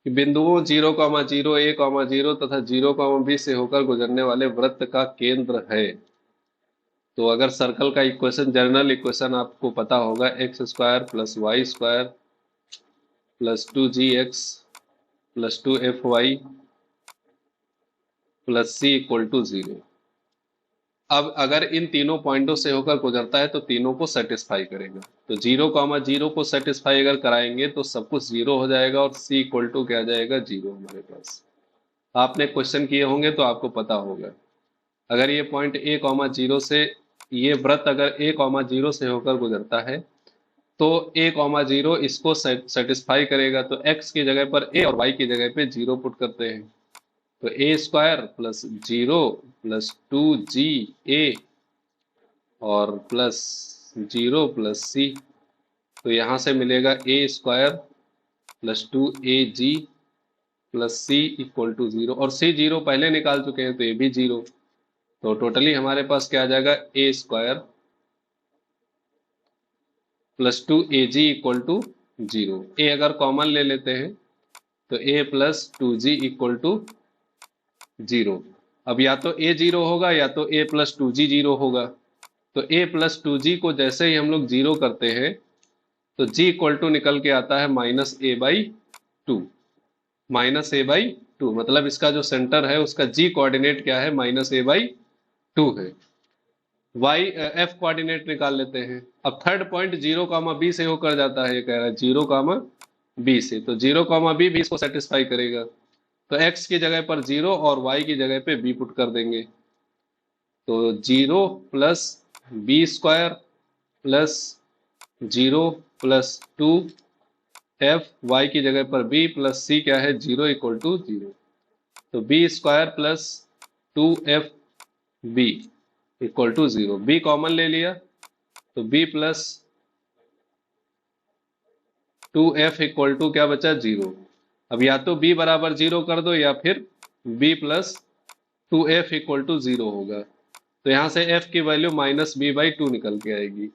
Speaker 1: कि बिंदुओं 0,0 a,0 तथा 0,b से होकर गुजरने वाले वृत्त का केंद्र है। तो अगर सर्कल का इक्वेशन, जनरल इक्वेशन आपको पता होगा, x square plus y square plus 2gx plus 2fy plus c equal to 0। अब अगर इन तीनों पॉइंटों से होकर गुजरता है तो तीनों को सेटिस्फाई करेगा। तो 0,0 को सेटिस्फाई अगर कराएंगे तो सब कुछ जीरो हो जाएगा, और c इक्वल टू क्या जाएगा, जीरो हमारे पास। आपने क्वेश्चन किए होंगे तो आपको पता होगा। अगर ये पॉइंट a,0 से, ये वृत्त अगर a,0 से होकर गुजरता है तो a,0 इसको सेटिस्फाई करेगा, तो x की जगह पर a और y की जगह पे 0 पुट करते हैं, तो a square plus 0 plus 2ga और प्लस 0 प्लस c। तो यहां से मिलेगा a square plus 2ag plus c equal to 0, और c 0 पहले निकाल चुके हैं तो ये भी 0। तो टोटली हमारे पास क्या आ जाएगा, a square plus 2ag equal to 0। a अगर कॉमन ले लेते हैं तो a plus 2g equal to 0। अब या तो a 0 होगा या तो a प्लस 2g 0 होगा। तो a प्लस 2g को जैसे ही हम लोग 0 करते हैं तो g इक्वल टू निकल के आता है minus A by 2। Minus A by 2 मतलब इसका जो सेंटर है उसका g कोऑर्डिनेट क्या है, माइनस ए बाई 2 है। y f कोऑर्डिनेट निकाल लेते हैं। अब थर्ड पॉइंट 0,b से होकर जाता है, ये कह रहा है 0,b से, तो 0,b भी इसको सेटिस्फाई करेगा। तो x की जगह पर 0 और y की जगह पे b पुट कर देंगे, तो 0 plus b square plus 0 plus 2f, y की जगह पर b प्लस c क्या है, 0 इक्वल टू 0। तो b square plus 2fb equal to 0। B common ले लिया तो b plus 2f equal to क्या बचा, 0। अब या तो b बराबर 0 कर दो या फिर b plus 2f equal to 0 होगा। तो यहां से f की वैल्यू माइनस बी बाई 2 निकल के आएगी।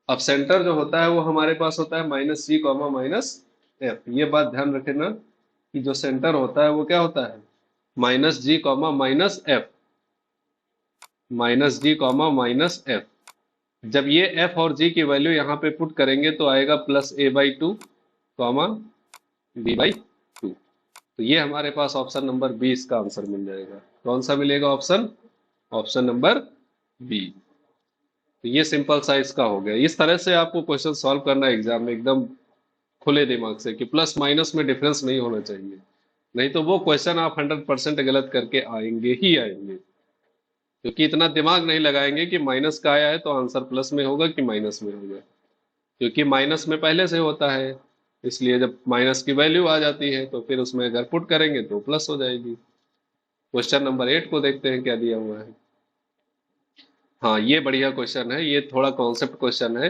Speaker 1: अब सेंटर जो होता है वो हमारे पास होता है माइनस जी कॉमा माइनस एफ। ये बात ध्यान रखना कि जो सेंटर होता है वो क्या होता है, माइनस जी कॉमा माइनस एफ, माइनस जी कॉमा माइनस एफ। जब ये एफ और जी की वैल्यू यहाँ पे पुट करेंगे तो आएगा plus a by 2 comma b by 2। तो ये हमारे पास ऑप्शन नंबर बी इसका आंसर मिल जाएगा। कौन सा मिलेगा ऑप्शन, ऑप्शन नंबर बी। तो ये सिंपल सा इसका हो गया। इस तरह से आपको क्वेश्चन सॉल्व करना है एग्जाम में, एकदम खुले दिमाग से, कि प्लस माइनस में डिफरेंस नहीं होना चाहिए, नहीं तो वो क्वेश्चन आप 100% गलत करके आएंगे ही आएंगे, क्योंकि इतना दिमाग नहीं लगाएंगे कि माइनस का आया है तो आंसर प्लस में होगा कि माइनस में होगा, क्योंकि माइनस में पहले से होता है, इसलिए जब माइनस की वैल्यू आ जाती है तो फिर उसमें अगर पुट करेंगे तो प्लस हो जाएगी। क्वेश्चन नंबर 8 को देखते हैं क्या दिया हुआ है। हाँ, ये बढ़िया क्वेश्चन है, ये थोड़ा कॉन्सेप्ट क्वेश्चन है।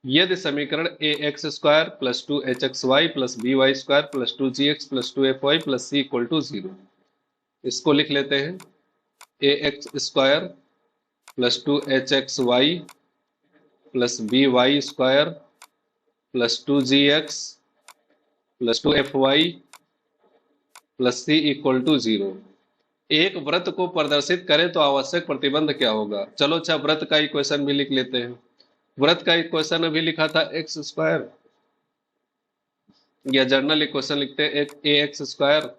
Speaker 1: यदि समीकरण a x square plus 2hxy plus by square plus 2gx plus 2fy plus c equal to 0, इसको लिख लेते हैं a x square plus 2hxy plus by square plus 2gx plus 2fy plus c equal to 0। एक वृत्त को प्रदर्शित करें तो आवश्यक प्रतिबंध क्या होगा। चलो अच्छा, वृत्त का इक्वेशन भी लिख लेते हैं। वृत्त का इक्वेशन अभी लिखा था एक्स स्क्वायर, या जर्नल इक्वेशन लिखते हैं ए एक्स स्क्वायर,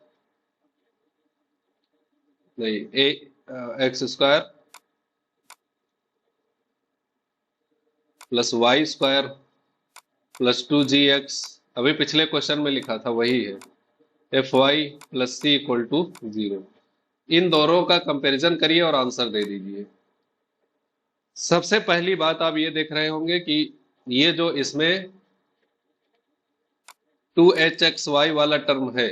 Speaker 1: नहीं a x square plus y square plus 2gx, अभी पिछले क्वेश्चन में लिखा था वही है, f y plus c equal to 0। इन दोनों का कंपैरिजन करिए और आंसर दे दीजिए। सबसे पहली बात आप ये देख रहे होंगे कि ये जो इसमें 2hxy वाला टर्म है,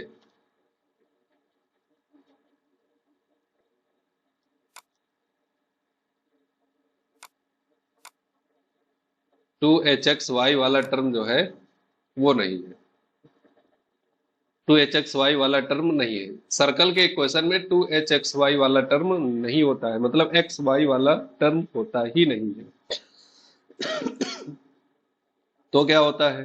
Speaker 1: टू एच एक्स वाई वाला टर्म जो है वो नहीं है, 2hxy वाला टर्म नहीं है। सर्कल के इक्वेशन में 2hxy वाला टर्म नहीं होता है, मतलब एक्स वाई वाला टर्म होता ही नहीं है। तो क्या होता है,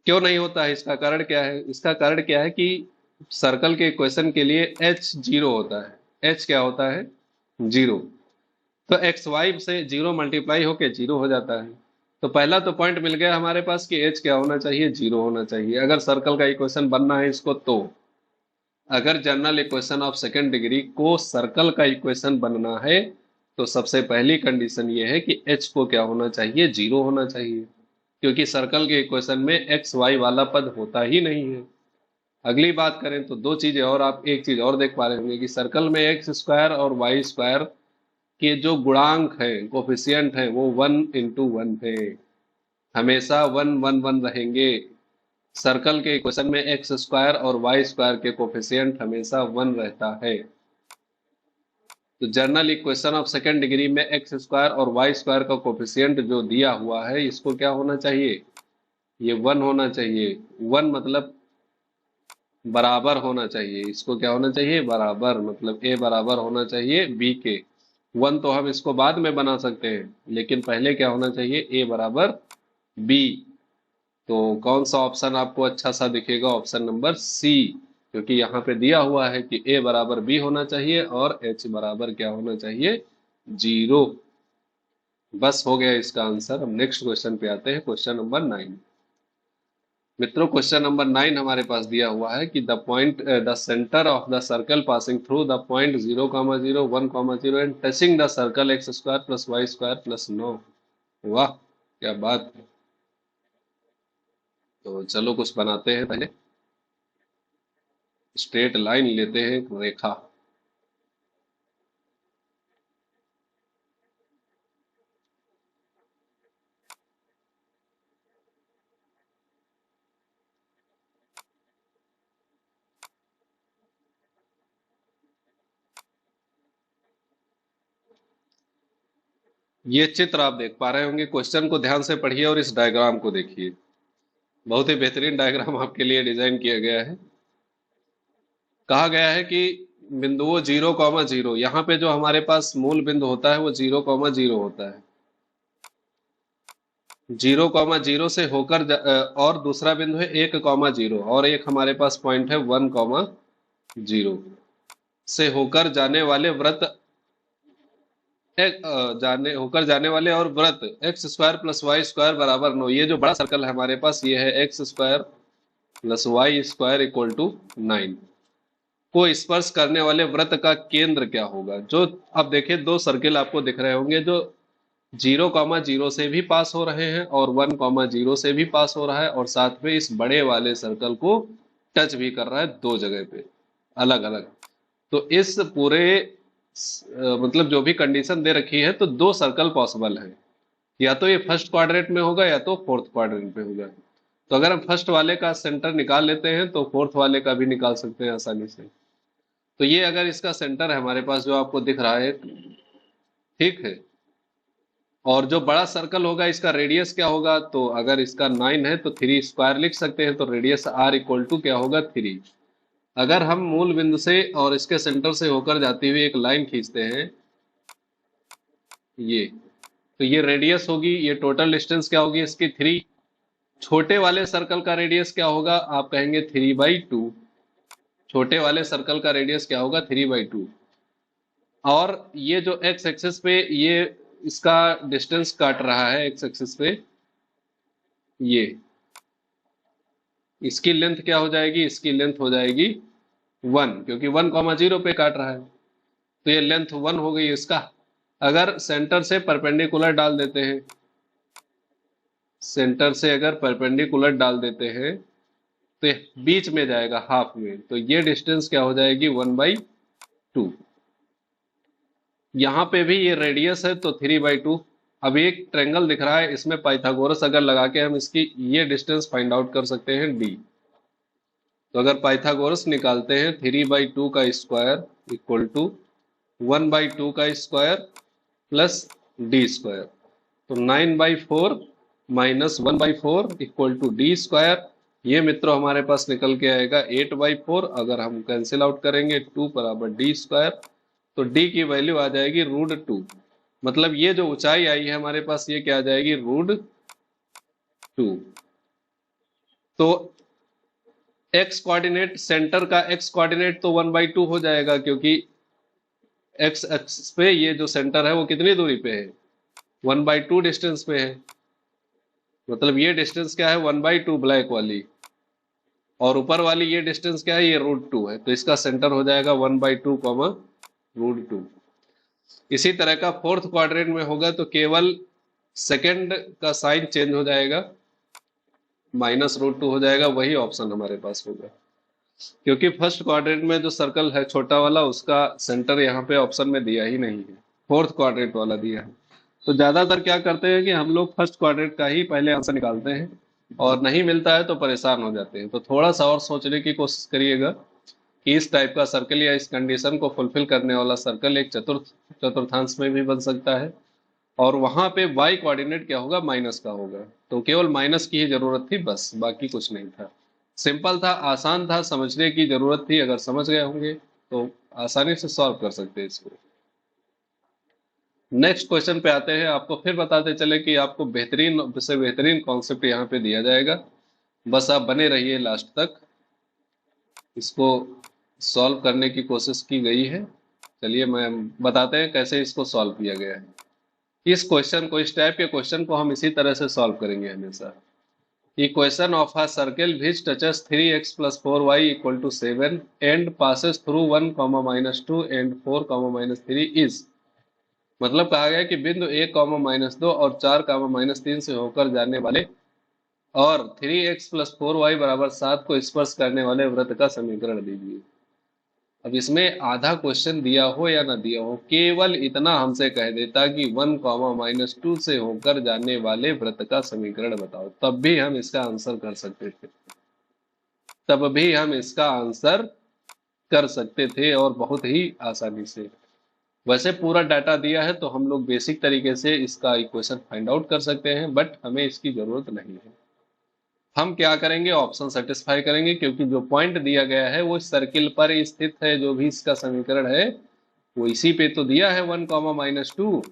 Speaker 1: क्यों नहीं होता है, इसका कारण क्या है। इसका कारण क्या है कि सर्कल के इक्वेशन के लिए h 0 होता है। h क्या होता है, 0। तो एक्स वाई से 0 मल्टीप्लाई होके 0 हो जाता है। तो पहला तो पॉइंट मिल गया हमारे पास कि h क्या होना चाहिए, 0 होना चाहिए अगर सर्कल का इक्वेशन बनना है इसको। तो अगर general equation of second degree को सर्कल का इक्वेशन बनना है तो सबसे पहली कंडीशन ये है कि h को क्या होना चाहिए, 0 होना चाहिए, क्योंकि सर्कल के इक्वेशन में एक्स वाई वाला पद होता ही नहीं है। अगली बात करें तो दो चीजें और, आप एक चीज और देख पा रहे होंगे कि सर्कल में एक्स स्क्वायर और वाई स्क्वायर के जो गुणांक है, कोफिशियंट है, वो 1 × 1 है, हमेशा 1 1 1 रहेंगे। सर्कल के इक्वेशन में एक्स स्क्वायर और वाई स्क्वायर के कोफिशियंट हमेशा 1 रहता है। तो general equation of second degree में एक्स स्क्वायर और वाई स्क्वायर का कोफिशियंट जो दिया हुआ है, इसको क्या होना चाहिए, ये 1 होना चाहिए। 1 मतलब बराबर होना चाहिए, इसको क्या होना चाहिए, बराबर, मतलब ए बराबर होना चाहिए बी के। 1 तो हम इसको बाद में बना सकते हैं, लेकिन पहले क्या होना चाहिए, ए बराबर बी। तो कौन सा ऑप्शन आपको अच्छा सा दिखेगा, ऑप्शन नंबर सी, क्योंकि यहाँ पे दिया हुआ है कि ए बराबर बी होना चाहिए और एच बराबर क्या होना चाहिए, 0। बस हो गया इसका आंसर। हम नेक्स्ट क्वेश्चन पे आते हैं, क्वेश्चन नंबर 9। मित्रों क्वेश्चन नंबर 9 हमारे पास दिया हुआ है कि the centre of the circle passing through the point 0, 0, 1, 0 and touching the circle x square plus y square plus 9। वाह क्या बात है। तो चलो कुछ बनाते हैं, पहले स्ट्रेट लाइन लेते हैं, एक रेखा। ये चित्र आप देख पा रहे होंगे, क्वेश्चन को ध्यान से पढ़िए और इस डायग्राम को देखिए। बहुत ही बेहतरीन डायग्राम आपके लिए डिजाइन किया गया है। कहा गया है कि बिंदुओं 0, 0, यहाँ पे जो हमारे पास मूल बिंदु होता है वो 0, 0 होता है। 0, 0 से होकर और दूसरा बिंदु है 1, 0 और एक हमारे पास पॉइंट है 1, 0 से होकर जाने वाले वृत्त होकर जाने वाले और वृत्त x square plus y square बराबर 9। ये जो बड़ा सर्कल है हमारे पास, ये है x square plus y square equal to 9 को स्पर्श करने वाले वृत्त का केंद्र क्या होगा। जो अब देखिए दो सर्किल आपको दिख रहे होंगे जो 0, 0 से भी पास हो रहे हैं और 1, 0 से भी पास हो रहा है, और साथ में इस बड़े वाले सर्कल को टच भी कर रहा है, दो जगह पे अलग अलग। तो इस पूरे मतलब जो भी कंडीशन दे रखी है, तो दो सर्कल पॉसिबल है, या तो ये फर्स्ट क्वाड्रेंट में होगा या तो फोर्थ क्वाड्रेंट में होगा। तो अगर हम फर्स्ट वाले का सेंटर निकाल लेते हैं तो फोर्थ वाले का भी निकाल सकते हैं आसानी से। तो ये अगर इसका सेंटर है हमारे पास जो आपको दिख रहा है, ठीक है, और जो बड़ा सर्कल होगा इसका रेडियस क्या होगा, तो अगर इसका 9 है तो 3 स्क्वायर लिख सकते हैं, तो रेडियस r इक्वल टू क्या होगा 3। अगर हम मूल बिंदु से और इसके सेंटर से होकर जाती हुई एक लाइन खींचते हैं ये, तो ये रेडियस होगी, ये टोटल डिस्टेंस क्या होगी इसकी 3। छोटे वाले सर्कल का रेडियस क्या होगा, आप कहेंगे 3/2। छोटे वाले सर्कल का रेडियस क्या होगा 3/2। और ये जो एक्स एक्सिस पे ये इसका डिस्टेंस काट रहा है एक्स एक्सिस पे, ये इसकी लेंथ क्या हो जाएगी, इसकी लेंथ हो जाएगी 1, क्योंकि 1,0 पे काट रहा है, तो ये लेंथ 1 हो गई इसका। अगर सेंटर से परपेंडिकुलर डाल देते हैं, सेंटर से अगर परपेंडिकुलर डाल देते हैं तो ये बीच में जाएगा हाफ में, तो ये डिस्टेंस क्या हो जाएगी 1/2। यहाँ पे भी ये रेडियस है तो 3/2। अब एक ट्रेंगल दिख रहा है, इसमें पाइथागोरस अगर लगा के हम इसकी ये डिस्टेंस फाइंड आउट कर सकते हैं d। तो अगर पाइथागोरस निकालते हैं 3/2 का स्क्वायर इक्वल टू 1/2 का स्क्वायर प्लस d स्क्वायर, तो 9/4 माइनस 1/4 इक्वल टू d स्क्वायर। ये मित्रों हमारे पास निकल के आएगा 8/4। अगर हम कैंसिल आउट करेंगे 2 बराबर d स्क्वायर, तो d की वैल्यू आ जाएगी √2। मतलब ये जो ऊंचाई आई है हमारे पास ये क्या आ जाएगी √2। तो x कोऑर्डिनेट, सेंटर का x कोऑर्डिनेट तो 1/2 हो जाएगा, क्योंकि x एक्सिस पे ये जो सेंटर है वो कितनी दूरी पे है 1/2 डिस्टेंस पे है। मतलब ये डिस्टेंस क्या है 1/2 ब्लैक वाली, और ऊपर वाली ये डिस्टेंस क्या है ये √2 है, तो इसका सेंटर हो जाएगा 1/2 √2। इसी तरह का फोर्थ क्वाड्रेंट में होगा तो केवल सेकंड का साइन चेंज हो जाएगा, -√2 हो जाएगा, वही ऑप्शन हमारे पास होगा। क्योंकि फर्स्ट क्वाड्रेंट में जो सर्कल है छोटा वाला उसका सेंटर यहाँ पे ऑप्शन में दिया ही नहीं है, फोर्थ क्वाड्रेंट वाला दिया है। तो ज्यादातर क्या करते हैं कि हम लोग फर्स्ट क्वाड्रेंट का ही पहले आंसर निकालते हैं, और नहीं मिलता है तो परेशान हो जाते हैं। तो थोड़ा सा और सोचने की कोशिश करिएगा कि इस टाइप का सर्कल या इस कंडीशन को फुलफिल करने वाला सर्कल एक चतुर्थांश में भी बन सकता है, और वहां पे y कोऑर्डिनेट क्या होगा माइनस का होगा, तो केवल माइनस की ही जरूरत थी, बस बाकी कुछ नहीं था। सिंपल था, आसान था, समझने की जरूरत थी। अगर समझ गए होंगे तो आसानी से सॉल्व कर सकते हैं इसको। नेक्स्ट क्वेश्चन पे आते हैं। आपको फिर बताते चले कि आपको बेहतरीन से बेहतरीन कॉन्सेप्ट यहाँ पे दिया जाएगा, बस आप बने रहिए लास्ट तक। इसको सॉल्व करने की कोशिश की गई है। चलिए मैं बताते हैं कैसे इसको सॉल्व किया गया है। इस क्वेश्चन को, इस टाइप के क्वेश्चन को हम इसी तरह से सॉल्व करेंगे हमेशा। Equation of a circle which touches 3x + 4y = 7 and passes through 1, -2 and 4, -3 is. मतलब कहा गया कि बिंदु 1, -2 और 4, -3 से होकर जाने वाले और 3x + 4y = 7 को स्पर्श करने वाले वृत्त का समीकरण दीजिए। अब इसमें आधा क्वेश्चन दिया हो या ना दिया हो, केवल इतना हमसे कह देता कि 1, -2 से होकर जाने वाले वृत्त का समीकरण बताओ, तब भी हम इसका आंसर कर सकते थे, तब भी हम इसका आंसर कर सकते थे, और बहुत ही आसानी से। वैसे पूरा डाटा दिया है तो हम लोग बेसिक तरीके से इसका इक्वेशन फाइंड आउट कर सकते हैं, बट हमें इसकी जरूरत नहीं है। हम क्या करेंगे, ऑप्शन सेटिस्फाई करेंगे, क्योंकि जो पॉइंट दिया गया है वो सर्किल पर स्थित है। जो भी इसका समीकरण है वो इसी पे तो दिया है 1, -2,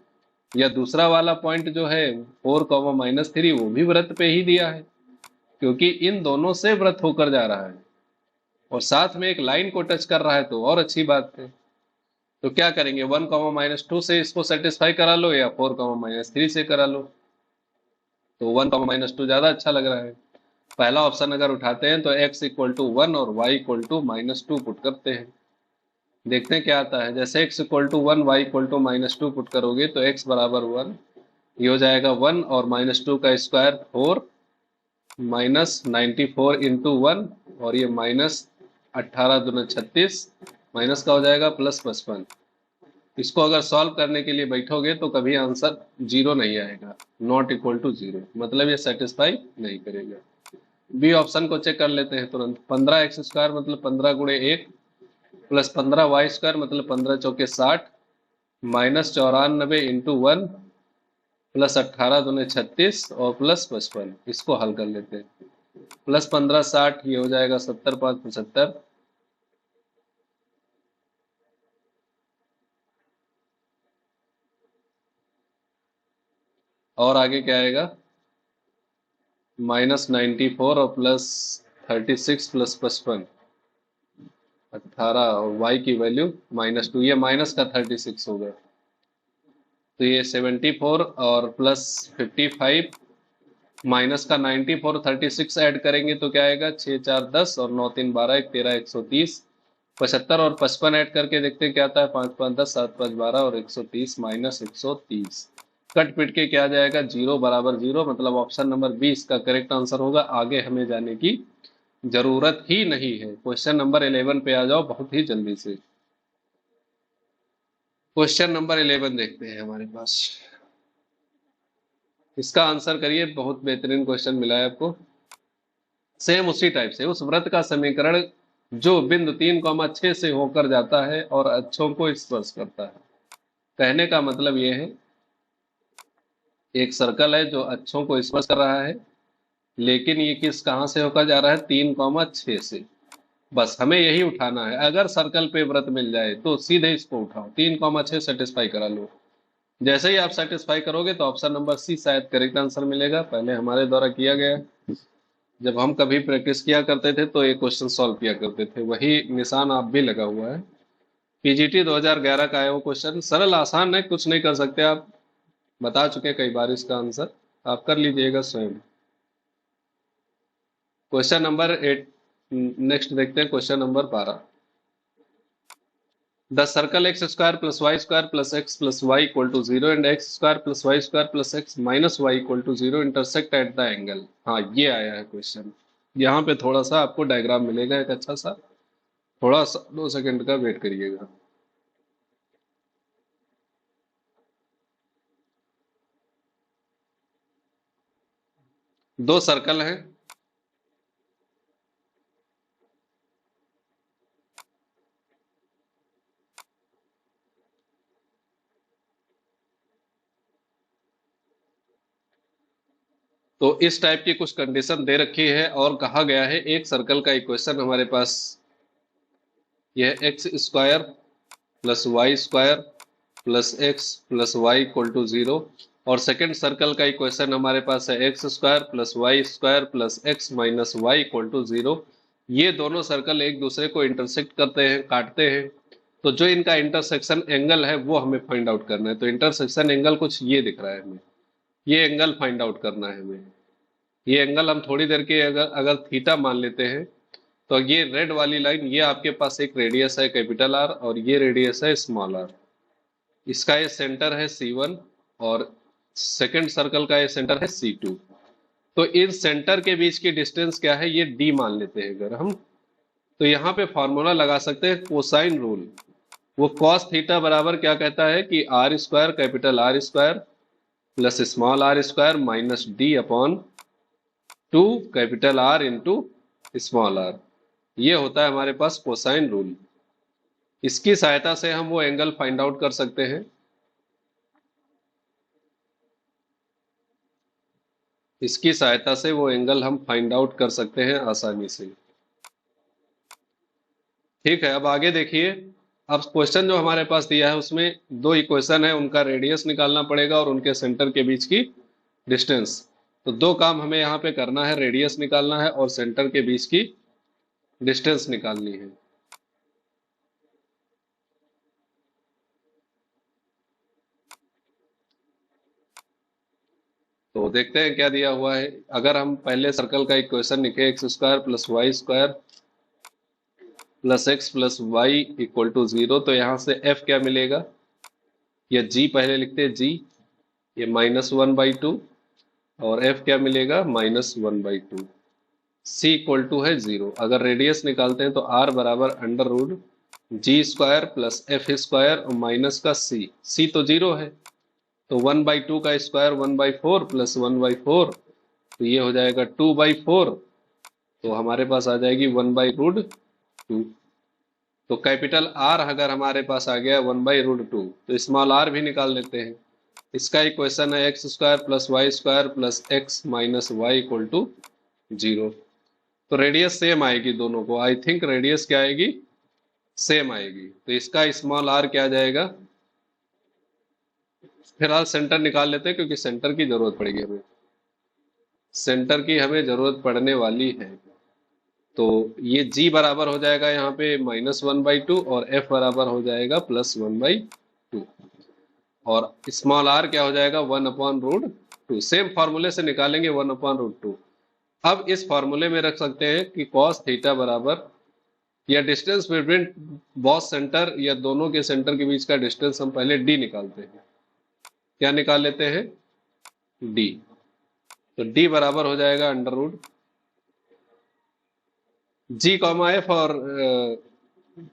Speaker 1: या दूसरा वाला पॉइंट जो है 4, -3 वो भी वृत्त पे ही दिया है, क्योंकि इन दोनों से वृत्त होकर जा रहा है और साथ में एक लाइन को टच कर रहा है, तो और अच्छी बात है। तो क्या करेंगे, 1, -2 से इसको सेटिस्फाई करा लो या 4, -3 से करा लो। तो 1, -2 ज्यादा अच्छा लग रहा है। पहला ऑप्शन अगर उठाते हैं तो x = 1 और y = -2 पुट करते हैं, देखते हैं क्या आता है। जैसे x = 1, y = -2 पुट करोगे तो x = 1, ये हो जाएगा 1 और -2 का स्क्वायर 4, -94 × 1, और ये -18 दूना 36, माइनस का हो जाएगा +55। इसको अगर सॉल्व करने के लिए बैठोगे तो कभी आंसर 0 नहीं आएगा, नॉट इक्वल टू 0, मतलब ये सेटिस्फाई नहीं करेगा। बी ऑप्शन को चेक कर लेते हैं तुरंत। 15x² मतलब 15 × 1 प्लस 15y² मतलब 15 × 4 = 60, -94 × 1 प्लस 18 दूने 36 और प्लस 55, इसको हल कर लेते हैं। प्लस 15 60, ये हो जाएगा 70 5 75। और आगे क्या आएगा, -94 और प्लस 36 प्लस 55, 18 और y की वैल्यू -2, ये माइनस का 36 होगा, तो ये 74 और प्लस 55 माइनस का 94, 36 ऐड करेंगे तो क्या आएगा, 6 4 10 और 9 3 12 1 13 130, 75 और 55 ऐड करके देखते हैं क्या आता है, 5 5 10 7 5 12 और 130 माइनस 130, कट पिट के क्या जाएगा, 0 बराबर 0, मतलब ऑप्शन नंबर 20 का करेक्ट आंसर होगा। आगे हमें जाने की जरूरत ही नहीं है। क्वेश्चन नंबर 11 पे आ जाओ बहुत ही जल्दी से। क्वेश्चन नंबर 11 देखते हैं हमारे पास, इसका आंसर करिए, बहुत बेहतरीन क्वेश्चन मिला है आपको। सेम उसी टाइप से, उस वृत्त का समीकरण जो बिंदु 3,6 से होकर जाता है और अक्षों को स्पर्श करता है। कहने का मतलब ये है, एक सर्कल है जो अक्षों को स्पर्श कर रहा है, लेकिन ये कहां से होकर जा रहा है, 3,6 से। बस हमें यही उठाना है। अगर सर्कल पे वृत्त मिल जाए तो सीधे इसको उठाओ, 3,6 सेटिस्फाई करा लो। जैसे ही आप सेटिस्फाई करोगे तो ऑप्शन नंबर सी शायद करेक्ट आंसर मिलेगा। पहले हमारे द्वारा किया गया, जब हम कभी प्रैक्टिस किया करते थे तो ये क्वेश्चन सॉल्व किया करते थे, वही निशान आप भी लगा हुआ है। पीजीटी 2011 का है वो क्वेश्चन, सरल आसान है, कुछ नहीं कर सकते आप, बता चुके कई बार इसका आंसर, आप कर लीजिएगा स्वयं। क्वेश्चन नंबर 8 नेक्स्ट देखते हैं, question number 12। The circle x square plus y square plus x plus y equal to 0 and x square plus y square plus x minus y equal to 0 intersect at the angle. हाँ, ये आया है question. यहाँ पे थोड़ा सा आपको diagram मिलेगा एक अच्छा सा, थोड़ा सा 2 सेकंड का वेट करिएगा। दो सर्कल हैं, तो इस टाइप की कुछ कंडीशन दे रखी है और कहा गया है एक सर्कल का इक्वेशन हमारे पास, यह x square plus y square plus x plus y equal to 0, और सेकेंड सर्कल का इक्वेशन हमारे पास है x square plus y square plus x minus y equal to 0। ये दोनों सर्कल एक दूसरे को इंटरसेक्ट करते हैं, काटते हैं, तो जो इनका इंटरसेक्शन एंगल है वो हमें फाइंड आउट करना है। तो इंटरसेक्शन एंगल कुछ ये दिख रहा है हमें, ये एंगल फाइंड आउट करना है हमें। ये एंगल हम थोड़ी देर के अगर अगर थीटा मान लेते हैं, तो ये रेड वाली लाइन, ये आपके पास एक रेडियस है कैपिटल आर और ये रेडियस है स्मॉल आर। इसका ये सेंटर है C1 और सेकंड सर्कल का ये सेंटर है C2। तो इन सेंटर के बीच की डिस्टेंस क्या है, ये D मान लेते हैं अगर हम, तो यहाँ पे फॉर्मूला लगा सकते हैं कोसाइन रूल। वो कॉस थीटा बराबर क्या कहता है कि r square capital r square plus small r square minus d upon 2 capital r into small r. ये होता है हमारे पास कोसाइन रूल। इसकी सहायता से हम वो एंगल फाइंड आउट कर सकते हैं। इसकी सहायता से वो एंगल हम फाइंड आउट कर सकते हैं आसानी से। ठीक है, अब आगे देखिए। अब क्वेश्चन जो हमारे पास दिया है उसमें दो इक्वेशन है, उनका रेडियस निकालना पड़ेगा और उनके सेंटर के बीच की डिस्टेंस। तो दो काम हमें यहाँ पे करना है, रेडियस निकालना है और सेंटर के बीच की डिस्टेंस निकालनी है। तो देखते हैं क्या दिया हुआ है। अगर हम पहले सर्कल का इक्वेशन लिखे, x square plus y square plus x plus y equal to 0, तो यहाँ से एफ क्या मिलेगा, या जी पहले लिखते हैं, जी ये -1/2 और एफ क्या मिलेगा, -1/2। सी इक्वल टू है 0। अगर रेडियस निकालते हैं तो आर बराबर under root G square plus F square और माइनस का सी, सी तो 0 है, तो 1/2 का स्क्वायर 1/4 प्लस 1/4, तो ये हो जाएगा 2/4, तो हमारे पास आ जाएगी 1/√2। तो कैपिटल आर अगर हमारे पास आ गया 1/√2, तो स्मॉल आर भी निकाल लेते हैं। इसका इक्वेशन है x square plus y square plus x minus y equal to 0। तो रेडियस सेम आएगी दोनों को, आई थिंक रेडियस क्या आएगी, सेम आएगी। तो इसका स्मॉल आर क्या आ जाएगा, फिलहाल सेंटर निकाल लेते हैं क्योंकि सेंटर की जरूरत पड़ेगी हमें, सेंटर की हमें जरूरत पड़ने वाली है। तो ये g बराबर हो जाएगा यहाँ पे -1/2 और f बराबर हो जाएगा +1/2 और स्मॉल r क्या हो जाएगा 1/√2। सेम फॉर्मूले से निकालेंगे 1/√2। अब इस फॉर्मूले में रख सकते हैं कि cos थीटा बराबर, या डिस्टेंस बिटवीन बॉथ सेंटर या दोनों के सेंटर के बीच का डिस्टेंस हम पहले d निकालते हैं। क्या निकाल लेते हैं, d। तो d बराबर हो जाएगा √g, f और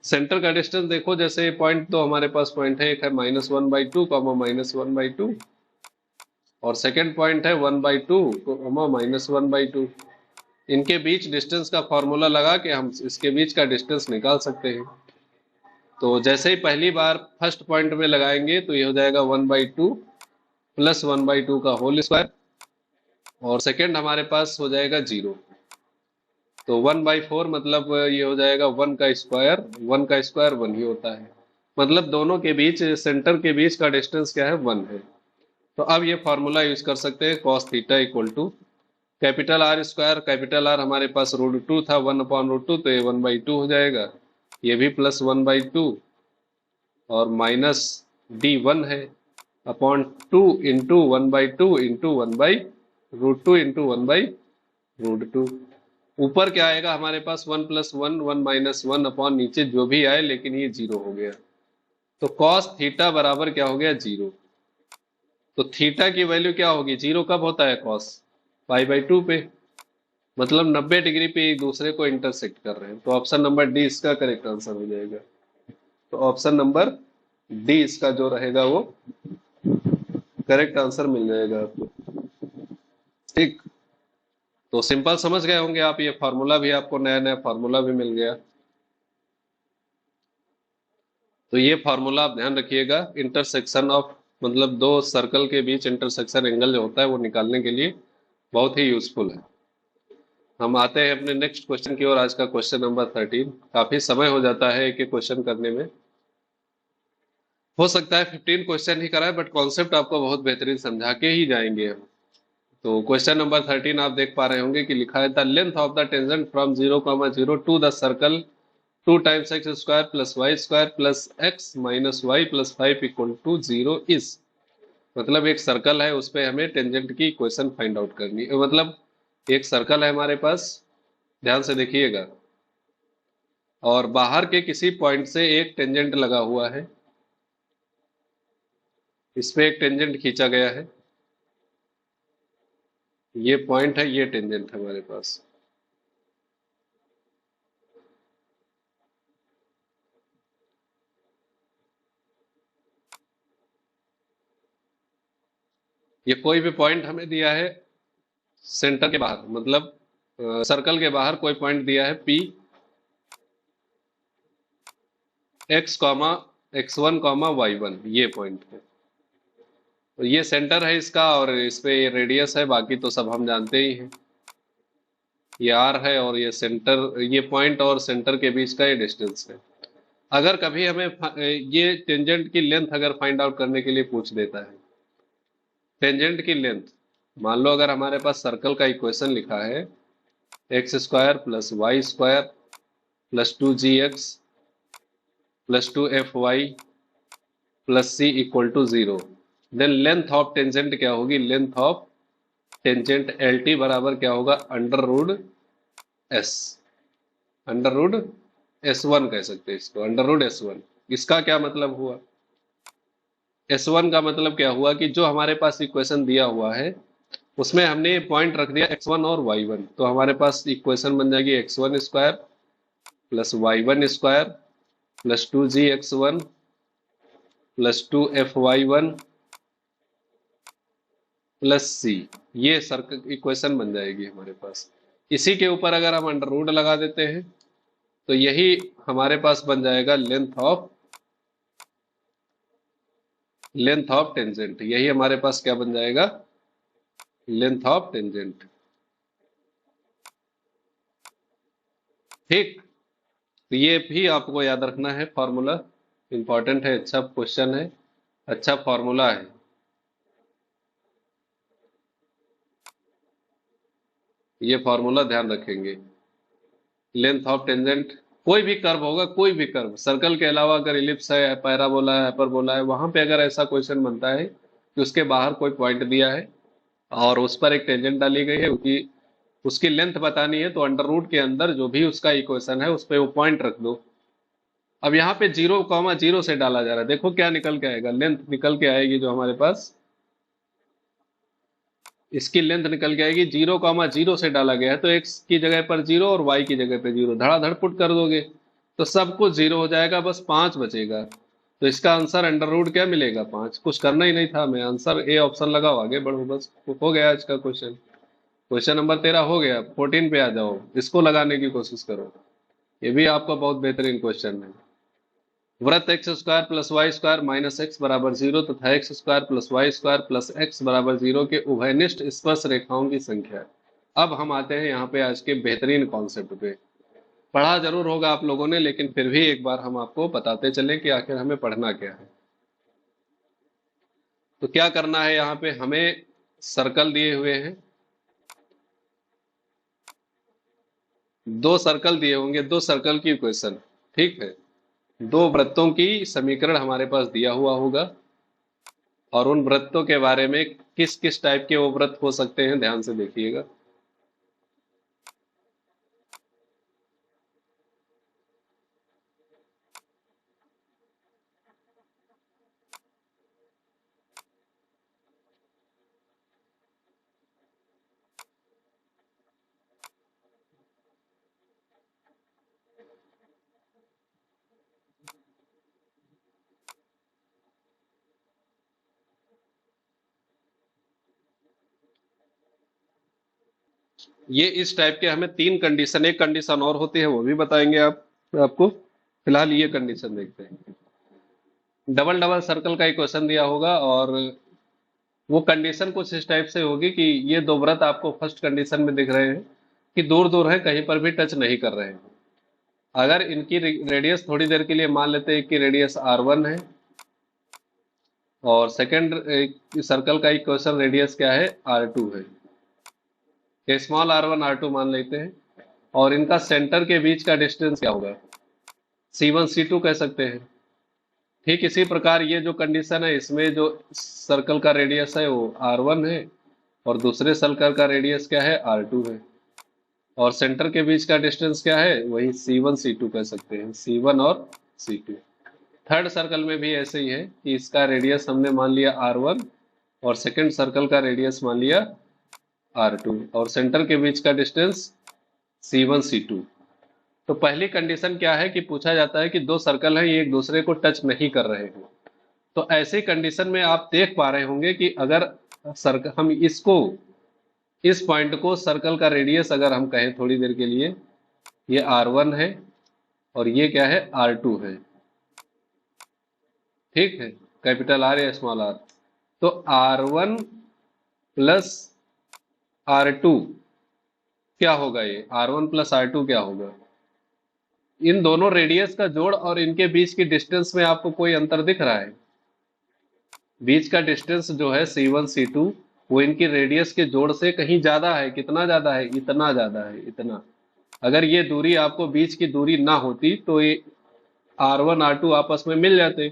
Speaker 1: सेंटर का डिस्टेंस देखो, जैसे पॉइंट तो हमारे पास पॉइंट है, एक है -1/2 -1/2 और सेकंड पॉइंट है 1/2 -1/2। इनके बीच डिस्टेंस का फॉर्मूला लगा के हम इसके बीच का डिस्टेंस निकाल सकते हैं। तो जैसे ही पहली बार फर्स्ट पॉइंट में लगाएंगे तो ये हो जाएगा 1/2 प्लस 1/2 का होल स्क्वायर और सेकंड हमारे पास हो जाएगा 0। तो 1/4 मतलब ये हो जाएगा 1 का स्क्वायर, 1 का स्क्वायर 1 ही होता है, मतलब दोनों के बीच सेंटर के बीच का डिस्टेंस क्या है, 1 है। तो अब ये फॉर्मूला यूज कर सकते हैं, cos theta equal to capital r square, capital r हमारे पास √2 था, 1/√2 तो ये 1/2 हो जाएगा, ये भी +1/2 और माइनस d1 है अपॉन 2 इंटू 1/2 इंटू 1/√2 इंटू 1/√2। ऊपर क्या आएगा हमारे पास 1 + 1 1 - 1 अपॉन नीचे जो भी आए, लेकिन ये 0 हो गया। तो cos थीटा बराबर क्या हो गया, 0। तो थीटा की वैल्यू क्या होगी, 0 कब होता है cos, π/2 पे, मतलब 90 डिग्री पे एक दूसरे को इंटरसेक्ट कर रहे हैं। तो ऑप्शन नंबर डी इसका करेक्ट आंसर हो जाएगा। तो ऑप्शन नंबर डी इसका जो रहेगा वो करेक्ट आंसर मिल जाएगा आपको। ठीक, तो सिंपल समझ गए होंगे आप, ये फार्मूला भी आपको नया नया फार्मूला भी मिल गया। तो ये फार्मूला आप ध्यान रखिएगा, इंटरसेक्शन ऑफ, मतलब दो सर्कल के बीच इंटरसेक्शन एंगल जो होता है वो निकालने के लिए बहुत ही यूजफुल है। हम आते हैं अपने नेक्स्ट क्वेश्चन की ओर। आज का क्वेश्चन नंबर 13। काफी समय हो जाता है एक एक क्वेश्चन करने में, हो सकता है 15 क्वेश्चन ही कराए, बट कॉन्सेप्ट आपको बहुत बेहतरीन समझा के ही जाएंगे हम। तो क्वेश्चन नंबर 13 आप देख पा रहे होंगे कि लिखा है the length of the tangent from 0,0 to the circle 2 times x square plus y square plus x minus y plus 5 equal to 0 is, मतलब एक सर्कल है उस पे हमें टेंजेंट की इक्वेशन फाइंड आउट करनी है। मतलब एक सर्कल है हमारे पास, ध्यान से देखिएगा, और बाहर के किसी पॉइंट से एक टेंजेंट लगा हुआ है, इस पे एक टेंजेंट खींचा गया है, ये पॉइंट है, ये टेंजेंट है हमारे पास। ये कोई भी पॉइंट हमें दिया है सेंटर के बाहर, मतलब सर्कल के बाहर कोई पॉइंट दिया है P x, x1, y1, ये पॉइंट है। तो ये सेंटर है इसका और इस पे ये रेडियस है, बाकी तो सब हम जानते ही हैं, ये r है और ये सेंटर, ये पॉइंट और सेंटर के बीच का ये डिस्टेंस है। अगर कभी हमें ये टेंजेंट की लेंथ अगर फाइंड आउट करने के लिए पूछ देता है, टेंजेंट की लेंथ, मान लो अगर हमारे पास सर्कल का इक्वेशन लिखा है x square plus y square plus 2gx plus 2fy plus c equal to 0, then length of tangent क्या होगी, लेंथ ऑफ टेंजेंट LT बराबर क्या होगा, √s, √s1 कह सकते हैं इसको, √s1। इसका क्या मतलब हुआ, S1 का मतलब क्या हुआ कि जो हमारे पास इक्वेशन दिया हुआ है उसमें हमने पॉइंट रख दिया x1 और y1, तो हमारे पास इक्वेशन बन जाएगी x1 square plus y1 square plus 2gx1 plus 2fy1 plus c, ये सर्कल इक्वेशन बन जाएगी हमारे पास। इसी के ऊपर अगर हम अंडर रूट लगा देते हैं तो यही हमारे पास बन जाएगा length of length of tangent, यही हमारे पास क्या बन जाएगा, लेंथ ऑफ टेंजेंट। ठीक, तो ये भी आपको याद रखना है फॉर्मूला, इंपॉर्टेंट है, अच्छा क्वेश्चन है, अच्छा फॉर्मूला है। ये फॉर्मूला ध्यान रखेंगे। लेंथ ऑफ टेंजेंट, कोई भी कर्व होगा, कोई भी कर्व, सर्कल के अलावा अगर इलिप्स है, पैराबोला है, हाइपरबोला है, वहां पे अगर ऐसा क्वेश्चन बनता है कि उसके बाहर कोई पॉइंट दिया है और उस पर एक टेंजेंट डाली गई है, उसकी लेंथ बतानी है, तो अंडर रूट के अंदर जो भी उसका इक्वेशन है उस पर वो पॉइंट रख दो। अब यहाँ पे 0,0 से डाला जा रहा है, देखो क्या निकल के आएगा, लेंथ निकल के आएगी जो हमारे पास, इसकी लेंथ निकल के आएगी, 0,0 से डाला गया है, तो एक्स की जगह पर 0 और वाई की जगह पे 0, धड़ाधड़ पुट कर दोगे तो सब कुछ 0 हो जाएगा, बस 5 बचेगा। तो इसका आंसर अंडर रूट क्या मिलेगा, 5। कुछ करना ही नहीं था, मैं आंसर ए ऑप्शन लगाओ, आगे बढ़ो, बस हो गया आज का क्वेश्चन। क्वेश्चन नंबर 13 हो गया, 14 पे आ जाओ, इसको लगाने की कोशिश करो, ये भी आपका बहुत बेहतरीन क्वेश्चन है। वृत्त x square plus y square minus x बराबर 0 तथा x square plus y square plus x बराबर 0 के उभयनिष्ठ स्पर्श रेखाओं की संख्या। अब हम आते हैं यहाँ पे आज के बेहतरीन कॉन्सेप्ट पे। पढ़ा जरूर होगा आप लोगों ने, लेकिन फिर भी एक बार हम आपको बताते चलें कि आखिर हमें पढ़ना क्या है। तो क्या करना है, यहाँ पे हमें सर्कल दिए हुए हैं, दो सर्कल दिए होंगे, दो सर्कल की इक्वेशन, ठीक है, दो वृत्तों की समीकरण हमारे पास दिया हुआ होगा, और उन वृत्तों के बारे में किस किस टाइप के वो वृत्त हो सकते हैं ध्यान से देखिएगा। ये इस टाइप के हमें तीन कंडीशन, एक कंडीशन और होती है वो भी बताएंगे आपको, फिलहाल ये कंडीशन देखते हैं। डबल डबल सर्कल का इक्वेशन दिया होगा, और वो कंडीशन कुछ इस टाइप से होगी कि ये दो वृत्त आपको फर्स्ट कंडीशन में दिख रहे हैं कि दूर दूर है, कहीं पर भी टच नहीं कर रहे हैं। अगर इनकी रेडियस थोड़ी देर के लिए मान लेते हैं कि रेडियस R1 है, और सेकंड सर्कल का इक्वेशन रेडियस क्या है, R2 है, स्मॉल R1 R2 मान लेते हैं, और इनका सेंटर के बीच का डिस्टेंस क्या होगा, C1 C2 कह सकते हैं। ठीक इसी प्रकार ये जो कंडीशन है, इसमें जो सर्कल का रेडियस है वो R1 है, और दूसरे सर्कल का रेडियस क्या है, R2 है, और सेंटर के बीच का डिस्टेंस क्या है, वही C1 C2 कह सकते हैं, C1 और C2। थर्ड सर्कल में भी ऐसे ही है कि इसका रेडियस हमने मान लिया R1, और सेकंड सर्कल का रेडियस मान लिया R2, और सेंटर के बीच का डिस्टेंस C1 C2। तो पहली कंडीशन क्या है कि पूछा जाता है कि दो सर्कल हैं, ये एक दूसरे को टच नहीं कर रहे हैं। तो ऐसी कंडीशन में आप देख पा रहे होंगे कि अगर सर्कल, हम इसको, इस पॉइंट को सर्कल का रेडियस अगर हम कहें थोड़ी देर के लिए, ये R1 है और ये क्या है, R2 है, ठीक है, कैपिटल R या स्मॉल r। तो R1 प्लस R2 क्या होगा, ये R1 प्लस R2 क्या होगा, इन दोनों रेडियस का जोड़, और इनके बीच की डिस्टेंस में आपको कोई अंतर दिख रहा है, बीच का डिस्टेंस जो है C1 C2, वो इनकी रेडियस के जोड़ से कहीं ज्यादा है, कितना ज्यादा है, इतना ज्यादा है, इतना। अगर ये दूरी आपको बीच की दूरी ना होती तो ये R1 R2 आपस में मिल जाते,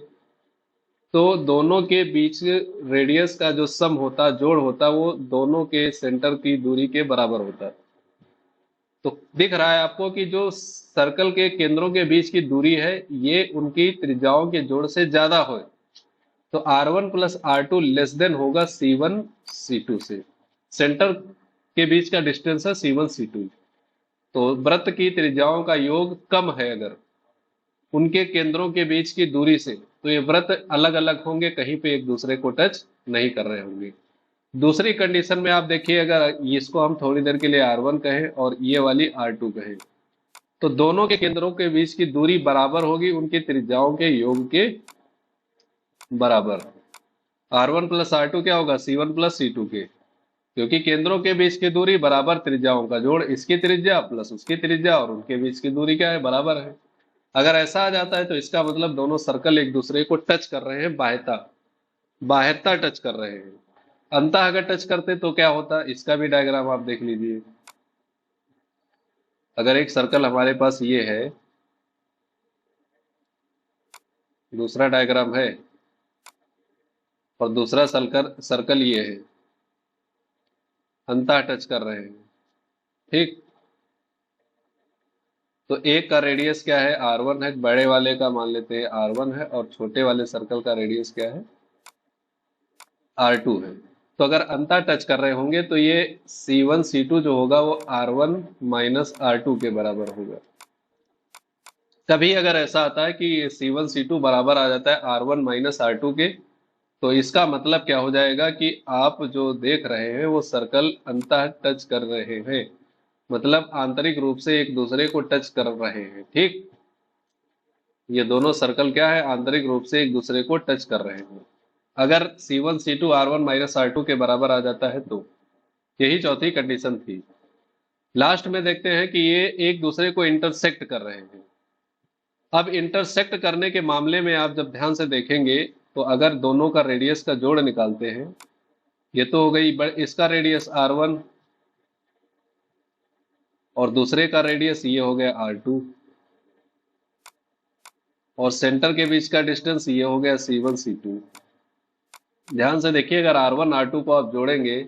Speaker 1: तो दोनों के बीच रेडियस का जो सम होता, जोड़ होता, वो दोनों के सेंटर की दूरी के बराबर होता। तो दिख रहा है आपको कि जो सर्कल के केंद्रों के बीच की दूरी है, ये उनकी त्रिज्याओं के जोड़ से ज्यादा हो, तो R1 plus R2 less than होगा C1 C2 से। सेंटर के बीच का डिस्टेंस है C1 C2, तो वृत्त की त्रिज्याओं का योग कम है अगर उनके केंद्रों के बीच की दूरी से, तो ये वृत्त अलग अलग होंगे, कहीं पे एक दूसरे को टच नहीं कर रहे होंगे। दूसरी कंडीशन में आप देखिए, अगर इसको हम थोड़ी देर के लिए R1 कहें और ये वाली R2 कहें, तो दोनों के केंद्रों के बीच की दूरी बराबर होगी उनकी त्रिज्याओं के योग के बराबर। R1 प्लस R2 क्या होगा, C1 प्लस C2 के, क्योंकि केंद्रों के बीच की दूरी बराबर त्रिज्याओं का जोड़, इसकी त्रिज्या प्लस उसकी त्रिज्या और उनके बीच की दूरी क्या है, बराबर है। अगर ऐसा आ जाता है तो इसका मतलब दोनों सर्कल एक दूसरे को टच कर रहे हैं, बाह्यता बाह्यता टच कर रहे हैं। अंतः अगर टच करते तो क्या होता, इसका भी डायग्राम आप देख लीजिए। अगर एक सर्कल हमारे पास ये है, दूसरा डायग्राम है, और दूसरा सर्कल सर्कल ये है, अंतः टच कर रहे हैं, ठीक। तो एक का रेडियस क्या है, R1 है, बड़े वाले का मान लेते हैं R1 है, और छोटे वाले सर्कल का रेडियस क्या है, R2 है। तो अगर अंतः टच कर रहे होंगे तो ये C1 C2 जो होगा वो R1 माइनस R2 के बराबर होगा। कभी अगर ऐसा आता है कि C1 C2 बराबर आ जाता है R1 माइनस R2 के, तो इसका मतलब क्या हो जाएगा कि आप जो देख रहे हैं वो सर्कल अंतः टच कर रहे हैं, मतलब आंतरिक रूप से एक दूसरे को टच कर रहे हैं, ठीक। ये दोनों सर्कल क्या है, आंतरिक रूप से एक दूसरे को टच कर रहे हैं। अगर C1 C2 R1 minus R2 के बराबर आ जाता है तो यही चौथी कंडीशन थी। लास्ट में देखते हैं कि ये एक दूसरे को इंटरसेक्ट कर रहे हैं। अब इंटरसेक्ट करने के मामले में आप जब ध्यान से देखेंगे तो अगर दोनों का रेडियस का जोड़ निकालते हैं, ये तो हो गई इसका रेडियस R1 और दूसरे का रेडियस ये हो गया R2, और सेंटर के बीच का डिस्टेंस ये हो गया C1 C2। ध्यान से देखिए, अगर R1 R2 को आप जोड़ेंगे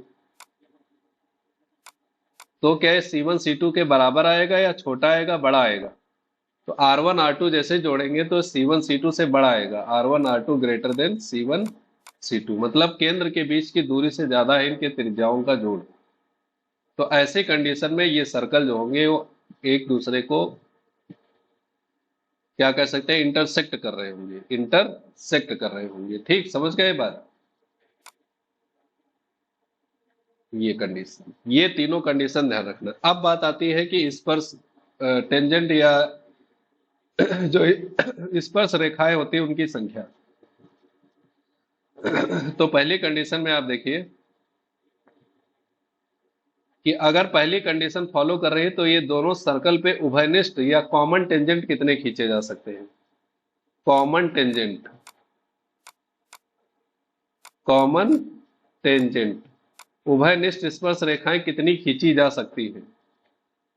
Speaker 1: तो क्या C1 C2 के बराबर आएगा या छोटा आएगा, बड़ा आएगा। तो R1 R2 जैसे जोड़ेंगे तो C1 C2 से बड़ा आएगा, R1 R2 greater than C1 C2, मतलब केंद्र के बीच की दूरी से ज्यादा है इनके त्रिज्याओं का जोड़। तो ऐसे कंडीशन में ये सर्कल जो होंगे वो एक दूसरे को क्या कह सकते हैं, इंटरसेक्ट कर रहे होंगे, इंटरसेक्ट कर रहे होंगे, ठीक। समझ गए बात, ये कंडीशन, ये तीनों कंडीशन ध्यान रखना। अब बात आती है कि स्पर्श टेंजेंट या जो स्पर्श रेखाएं होती है उनकी संख्या। तो पहली कंडीशन में आप देखिए कि अगर पहली कंडीशन फॉलो कर रही है तो ये दोनों सर्कल पे उभयनिष्ठ या कॉमन टेंजेंट कितने खींचे जा सकते हैं, कॉमन टेंजेंट, कॉमन टेंजेंट, उभयनिष्ठ स्पर्श रेखाएं कितनी खींची जा सकती हैं।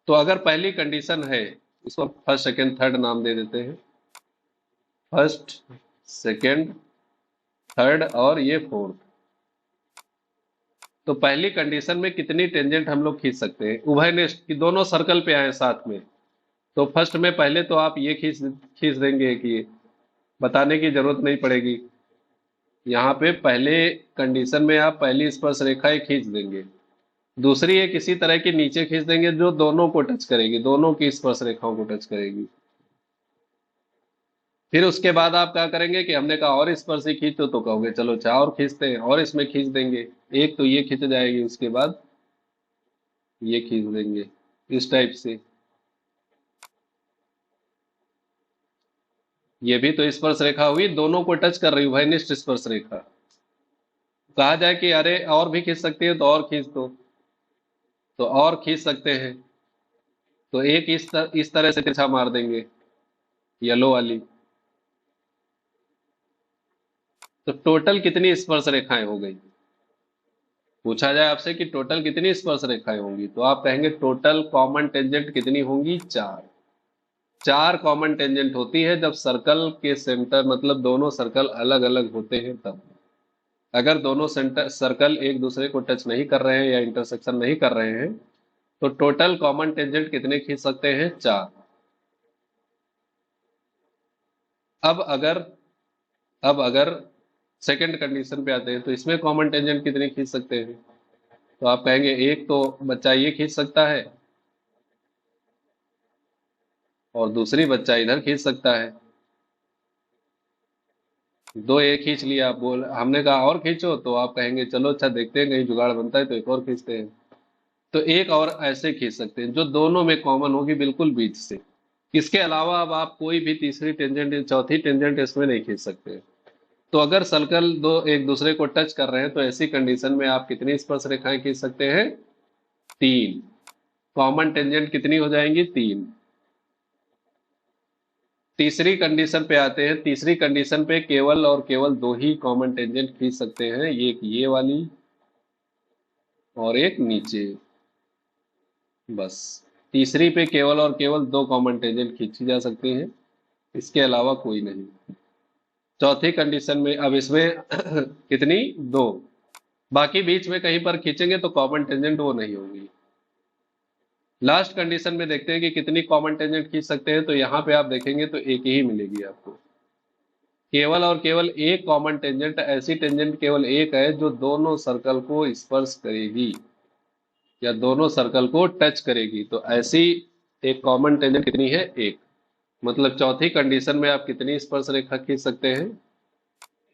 Speaker 1: तो अगर पहली कंडीशन है, इसको फर्स्ट सेकंड थर्ड नाम दे देते हैं, फर्स्ट सेकंड थर्ड और ये फोर्थ। तो पहली कंडीशन में कितनी टेंजेंट हम लोग खींच सकते हैं, उभयनिष्ठ कि दोनों सर्कल पे आए साथ में। तो फर्स्ट में पहले तो आप ये खींच खींच देंगे कि ये बताने की जरूरत नहीं पड़ेगी। यहाँ पे पहले कंडीशन में आप पहली स्पर्श रेखाएं खींच देंगे, दूसरी एक इसी तरह की नीचे खींच देंगे जो दोनों को टच करेगी, दोनों की स्पर्श रेखाओं को टच करेगी। फिर उसके बाद आप क्या करेंगे कि हमने कहा और स्पर्शी खींचो, तो कहोगे चलो अच्छा और खींचते हैं, और इसमें खींच देंगे, एक तो ये खींच जाएगी, उसके बाद ये खींच देंगे, इस टाइप से। ये भी तो स्पर्श रेखा हुई, दोनों को टच कर रही उभयनिष्ठ स्पर्श रेखा। कहा जाए कि अरे और भी खींच सकती है तो और खींच दो, तो और खींच सकते हैं। तो एक इस तरह से तिरछा मार देंगे, येलो वाली। तो टोटल कितनी स्पर्श रेखाएं हो गई, पूछा जाए आपसे कि टोटल कितनी स्पर्श रेखाएं होंगी, तो आप कहेंगे टोटल कॉमन टेंजेंट कितनी होंगी, चार। चार कॉमन टेंजेंट होती है जब सर्कल के सेंटर, मतलब दोनों सर्कल अलग अलग होते हैं तब। अगर दोनों सेंटर सर्कल एक दूसरे को टच नहीं कर रहे हैं या इंटरसेक्शन नहीं कर रहे हैं तो टोटल कॉमन टेंजेंट कितने खींच सकते हैं, चार। अब अगर अब अगर सेकंड कंडीशन पे आते हैं तो इसमें कॉमन टेंजेंट कितने खींच सकते हैं, तो आप कहेंगे एक तो बच्चा ये खींच सकता है और दूसरी बच्चा इधर खींच सकता है। दो एक खींच लिया, बोल हमने कहा और खींचो, तो आप कहेंगे चलो अच्छा देखते हैं कहीं जुगाड़ बनता है तो एक और खींचते हैं। तो एक और ऐसे खींच सकते हैं जो दोनों में कॉमन होगी बिल्कुल बीच से। इसके अलावा अब आप कोई भी तीसरी टेंजेंट चौथी टेंजेंट इसमें नहीं खींच सकते। तो अगर सर्कल दो एक दूसरे को टच कर रहे हैं तो ऐसी कंडीशन में आप कितनी स्पर्श रेखाएं खींच सकते हैं? 3। कॉमन टेंजेंट कितनी हो जाएंगी? 3। तीसरी कंडीशन पे आते हैं। तीसरी कंडीशन पे केवल और केवल दो ही कॉमन टेंजेंट खींच सकते हैं, एक ये वाली और एक नीचे, बस। तीसरी पे केवल और केवल दो कॉमन टेंजेंट खींची जा सकती हैं, इसके अलावा कोई नहीं। चौथी कंडीशन में अब इसमें कितनी? 2। बाकी बीच में कहीं पर खींचेंगे तो कॉमन टेंजेंट वो नहीं होगी। लास्ट कंडीशन में देखते हैं कि कितनी कॉमन टेंजेंट खींच सकते हैं, तो यहाँ पे आप देखेंगे तो एक ही मिलेगी आपको। केवल और केवल एक कॉमन टेंजेंट, ऐसी टेंजेंट केवल एक है जो दोनों सर्कल को स्पर्श करेगी या दोनों सर्कल को टच करेगी। तो ऐसी एक कॉमन टेंजेंट कितनी है? एक। मतलब चौथी कंडीशन में आप कितनी स्पर्श रेखा खींच सकते हैं?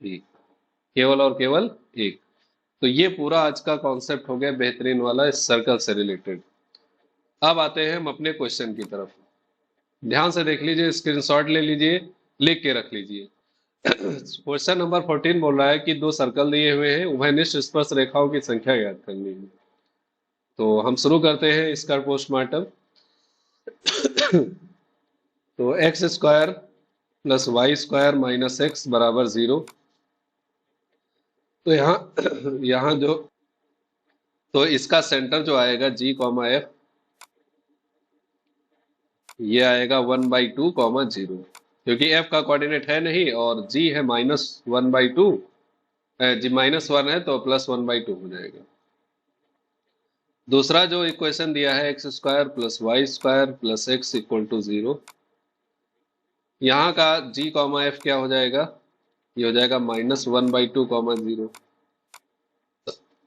Speaker 1: एक। केवल और केवल एक। तो ये पूरा आज का कॉन्सेप्ट हो गया बेहतरीन वाला इस सर्कल से रिलेटेड। अब आते हैं हम अपने क्वेश्चन की तरफ। ध्यान से देख लीजिए, स्क्रीनशॉट ले लीजिए, लिख के रख लीजिए। क्वेश्चन नंबर 14 बोल रहा है कि दो सर्कल दिए हुए हैं, उभयनिष्ठ स्पर्श रेखाओं की संख्या ज्ञात करनी है। तो हम शुरू करते हैं इसका पोस्टमार्टम। तो x square plus y square minus x बराबर 0। तो यहाँ जो, तो इसका सेंटर जो आएगा जी कॉमा एफ, ये आएगा 1/2, क्योंकि एफ का कोऑर्डिनेट है नहीं और जी है -1/2। जी -1 है तो +1/2 हो जाएगा। दूसरा जो इक्वेशन दिया है x square plus y square plus x equal to 0, यहाँ का जी कॉमा एफ क्या हो जाएगा? ये हो जाएगा -1/2, 0।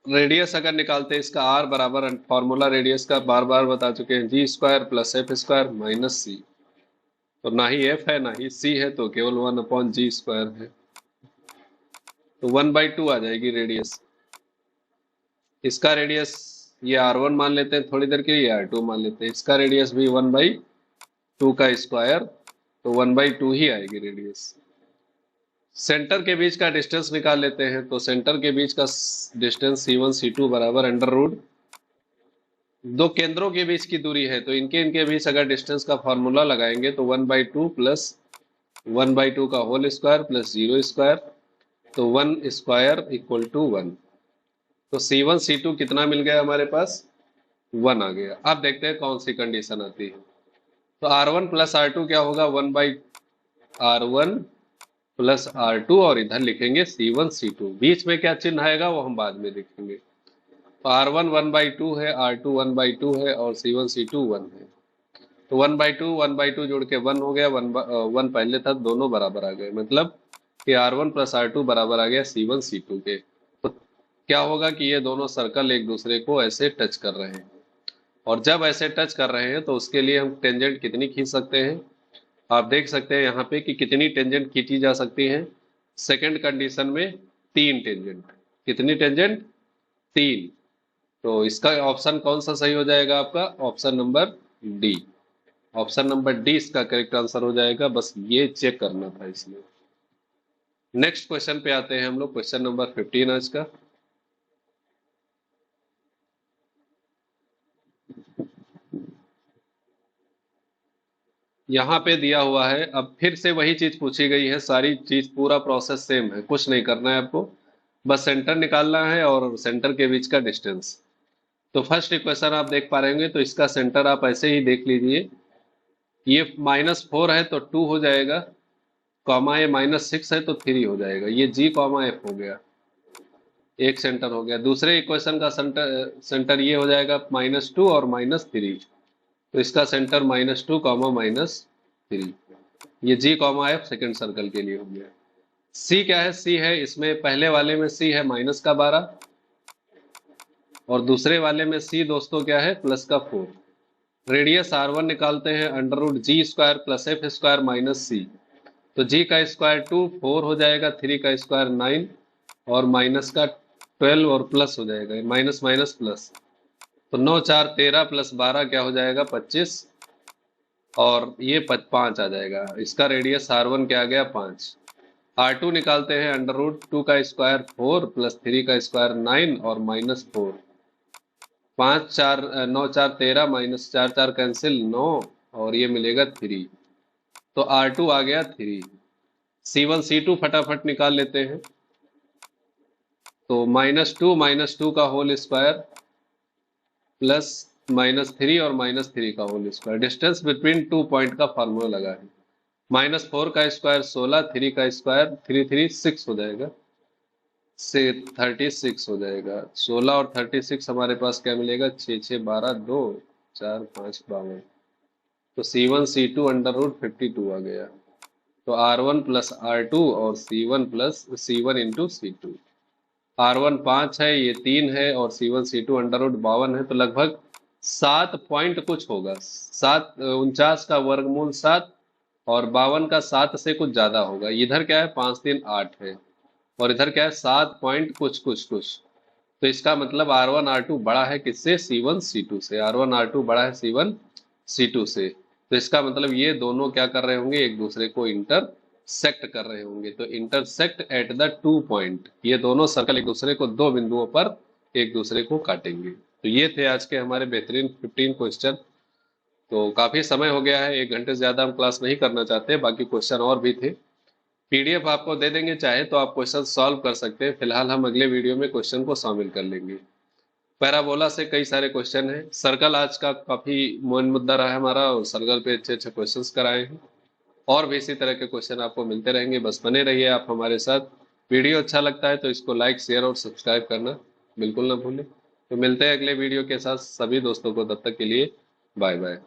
Speaker 1: रेडियस अगर निकालते हैं इसका आर बराबर, फॉर्मूला रेडियस का बार बार बता चुके हैं, g square plus F square minus सी। तो ना ही एफ है ना ही सी है, तो केवल 1/g स्क्वायर है। तो 1/2 आ जाएगी रेडियस। इसका रेडियस ये R1 मान लेते हैं थोड़ी देर के लिए, R2 मान लेते हैं। इसका रेडियस भी 1/2 का स्क्वायर, तो 1/2 ही आएगी रेडियस। सेंटर के बीच का डिस्टेंस निकाल लेते हैं। तो सेंटर के बीच का डिस्टेंस C1 C2 बराबर अंडर रूट, दो केंद्रों के बीच की दूरी है तो इनके इनके बीच अगर डिस्टेंस का फॉर्मूला लगाएंगे तो 1/2 प्लस 1/2 का होल स्क्वायर प्लस 0 स्क्वायर, तो 1 स्क्वायर इक्वल टू 1। तो C1 C2 कितना मिल गया हमारे पास? 1 आ गया। अब देखते हैं कौन सी कंडीशन आती है। तो R1 प्लस R2 क्या होगा? 1/R1 प्लस R2, और इधर लिखेंगे C1 C2। बीच में क्या चिन्ह आएगा वो हम बाद में देखेंगे। तो R1 1/2 है, R2 1/2 है और C1 C2 1 है। तो 1/2 जोड़ के 1 हो गया, 1 पहले था, दोनों बराबर आ गए। मतलब कि R1 प्लस R2 बराबर आ गया C1 C2 के। तो क्या होगा कि ये दोनों सर्कल एक दूसरे को ऐसे टच कर रहे हैं, और जब ऐसे टच कर रहे हैं तो उसके लिए हम टेंजेंट कितनी खींच सकते हैं? आप देख सकते हैं यहाँ पे कि कितनी टेंजेंट खींची जा सकती है। सेकंड कंडीशन में 3 टेंजेंट। कितनी टेंजेंट? 3। तो इसका ऑप्शन कौन सा सही हो जाएगा आपका? Option number D. Option number D इसका करेक्ट आंसर हो जाएगा। बस ये चेक करना था इसमें। नेक्स्ट क्वेश्चन पे आते हैं हम लोग, क्वेश्चन नंबर 15 आज का। यहाँ पे दिया हुआ है, अब फिर से वही चीज पूछी गई है, सारी चीज पूरा प्रोसेस सेम है, कुछ नहीं करना है आपको, बस सेंटर निकालना है और सेंटर के बीच का डिस्टेंस। तो फर्स्ट इक्वेशन आप देख पा रहे होंगे, तो इसका सेंटर आप ऐसे ही देख लीजिए। ये -4 है तो 2 हो जाएगा, कॉमा ये -6 है तो 3 हो जाएगा। ये जी कॉमा एफ हो गया, एक सेंटर हो गया। दूसरे इक्वेशन का सेंटर ये हो जाएगा -2 और -3, तो इसका सेंटर -2 कॉमा -3। ये जी कॉमा एफ सेकेंड सर्कल के लिए हो गया। सी क्या है? सी है, इसमें पहले वाले में सी है -12 और दूसरे वाले में सी दोस्तों क्या है? +4। रेडियस R1 निकालते हैं, under root G square plus F square minus सी। तो जी का स्क्वायर 2, 4 हो जाएगा, 3 का स्क्वायर 9 और माइनस का 12 और प्लस हो जाएगा, माइनस माइनस प्लस। तो 9 4 13 प्लस 12 क्या हो जाएगा? 25, और ये 5 आ जाएगा। इसका रेडियस R1 क्या आ गया? 5। R2 निकालते हैं, अंडर रूट 2 का स्क्वायर 4 प्लस 3 का स्क्वायर 9 और -4। 5 4 9 4 13 -4 4 कैंसिल 9 और ये मिलेगा 3। तो R2 आ गया 3। C1 C2 फटाफट निकाल लेते हैं। तो -2 का होल स्क्वायर प्लस -3 और -3 का whole square, distance between 2 point का फार्मूला लगा है। -4 का स्क्वायर 16, 3 का स्क्वायर 3 3 6 हो जाएगा, से 36 हो जाएगा। 16 और 36 हमारे पास क्या मिलेगा, 6 6 12 2 4 5 52। तो C1 C2 अंडर रूट 52 आ गया। तो R1 प्लस R2 और C1 इंटू C2। R1 5 है, ये 3 है और C1 C2 अंडर रूट 52 है। तो लगभग 7 पॉइंट कुछ होगा, 49 का वर्गमूल 7 और 52 का 7 से कुछ ज्यादा होगा। इधर क्या है, 5 3 8 है और इधर क्या है, 7 पॉइंट कुछ कुछ कुछ। तो इसका मतलब R1 R2 बड़ा है किससे, C1 C2 से। R1 R2 बड़ा है C1 C2 से। तो इसका मतलब ये दोनों क्या कर रहे होंगे, एक दूसरे को इंटरसेक्ट कर रहे होंगे। तो इंटरसेक्ट एट द 2 पॉइंट, ये दोनों सर्कल एक दूसरे को 2 बिंदुओं पर एक दूसरे को काटेंगे। तो ये थे आज के हमारे बेहतरीन 15 क्वेश्चन। तो काफी समय हो गया है, 1 घंटे से ज्यादा हम क्लास नहीं करना चाहते, बाकी क्वेश्चन और भी थे। पीडीएफ आपको दे देंगे, चाहे तो आप क्वेश्चन सॉल्व कर सकते हैं। फिलहाल हम अगले वीडियो में क्वेश्चन को शामिल कर लेंगे। पैराबोला से कई सारे क्वेश्चन हैं। सर्कल आज का काफी मेन मुद्दा रहा है हमारा, और सर्कल पे अच्छे अच्छे क्वेश्चंस कराए हैं। और भी इसी तरह के क्वेश्चन आपको मिलते रहेंगे, बस बने रहिए आप हमारे साथ। वीडियो अच्छा लगता है तो इसको लाइक शेयर और सब्सक्राइब करना बिल्कुल ना भूलें। तो मिलते हैं अगले वीडियो के साथ सभी दोस्तों को, तब तक के लिए बाय बाय।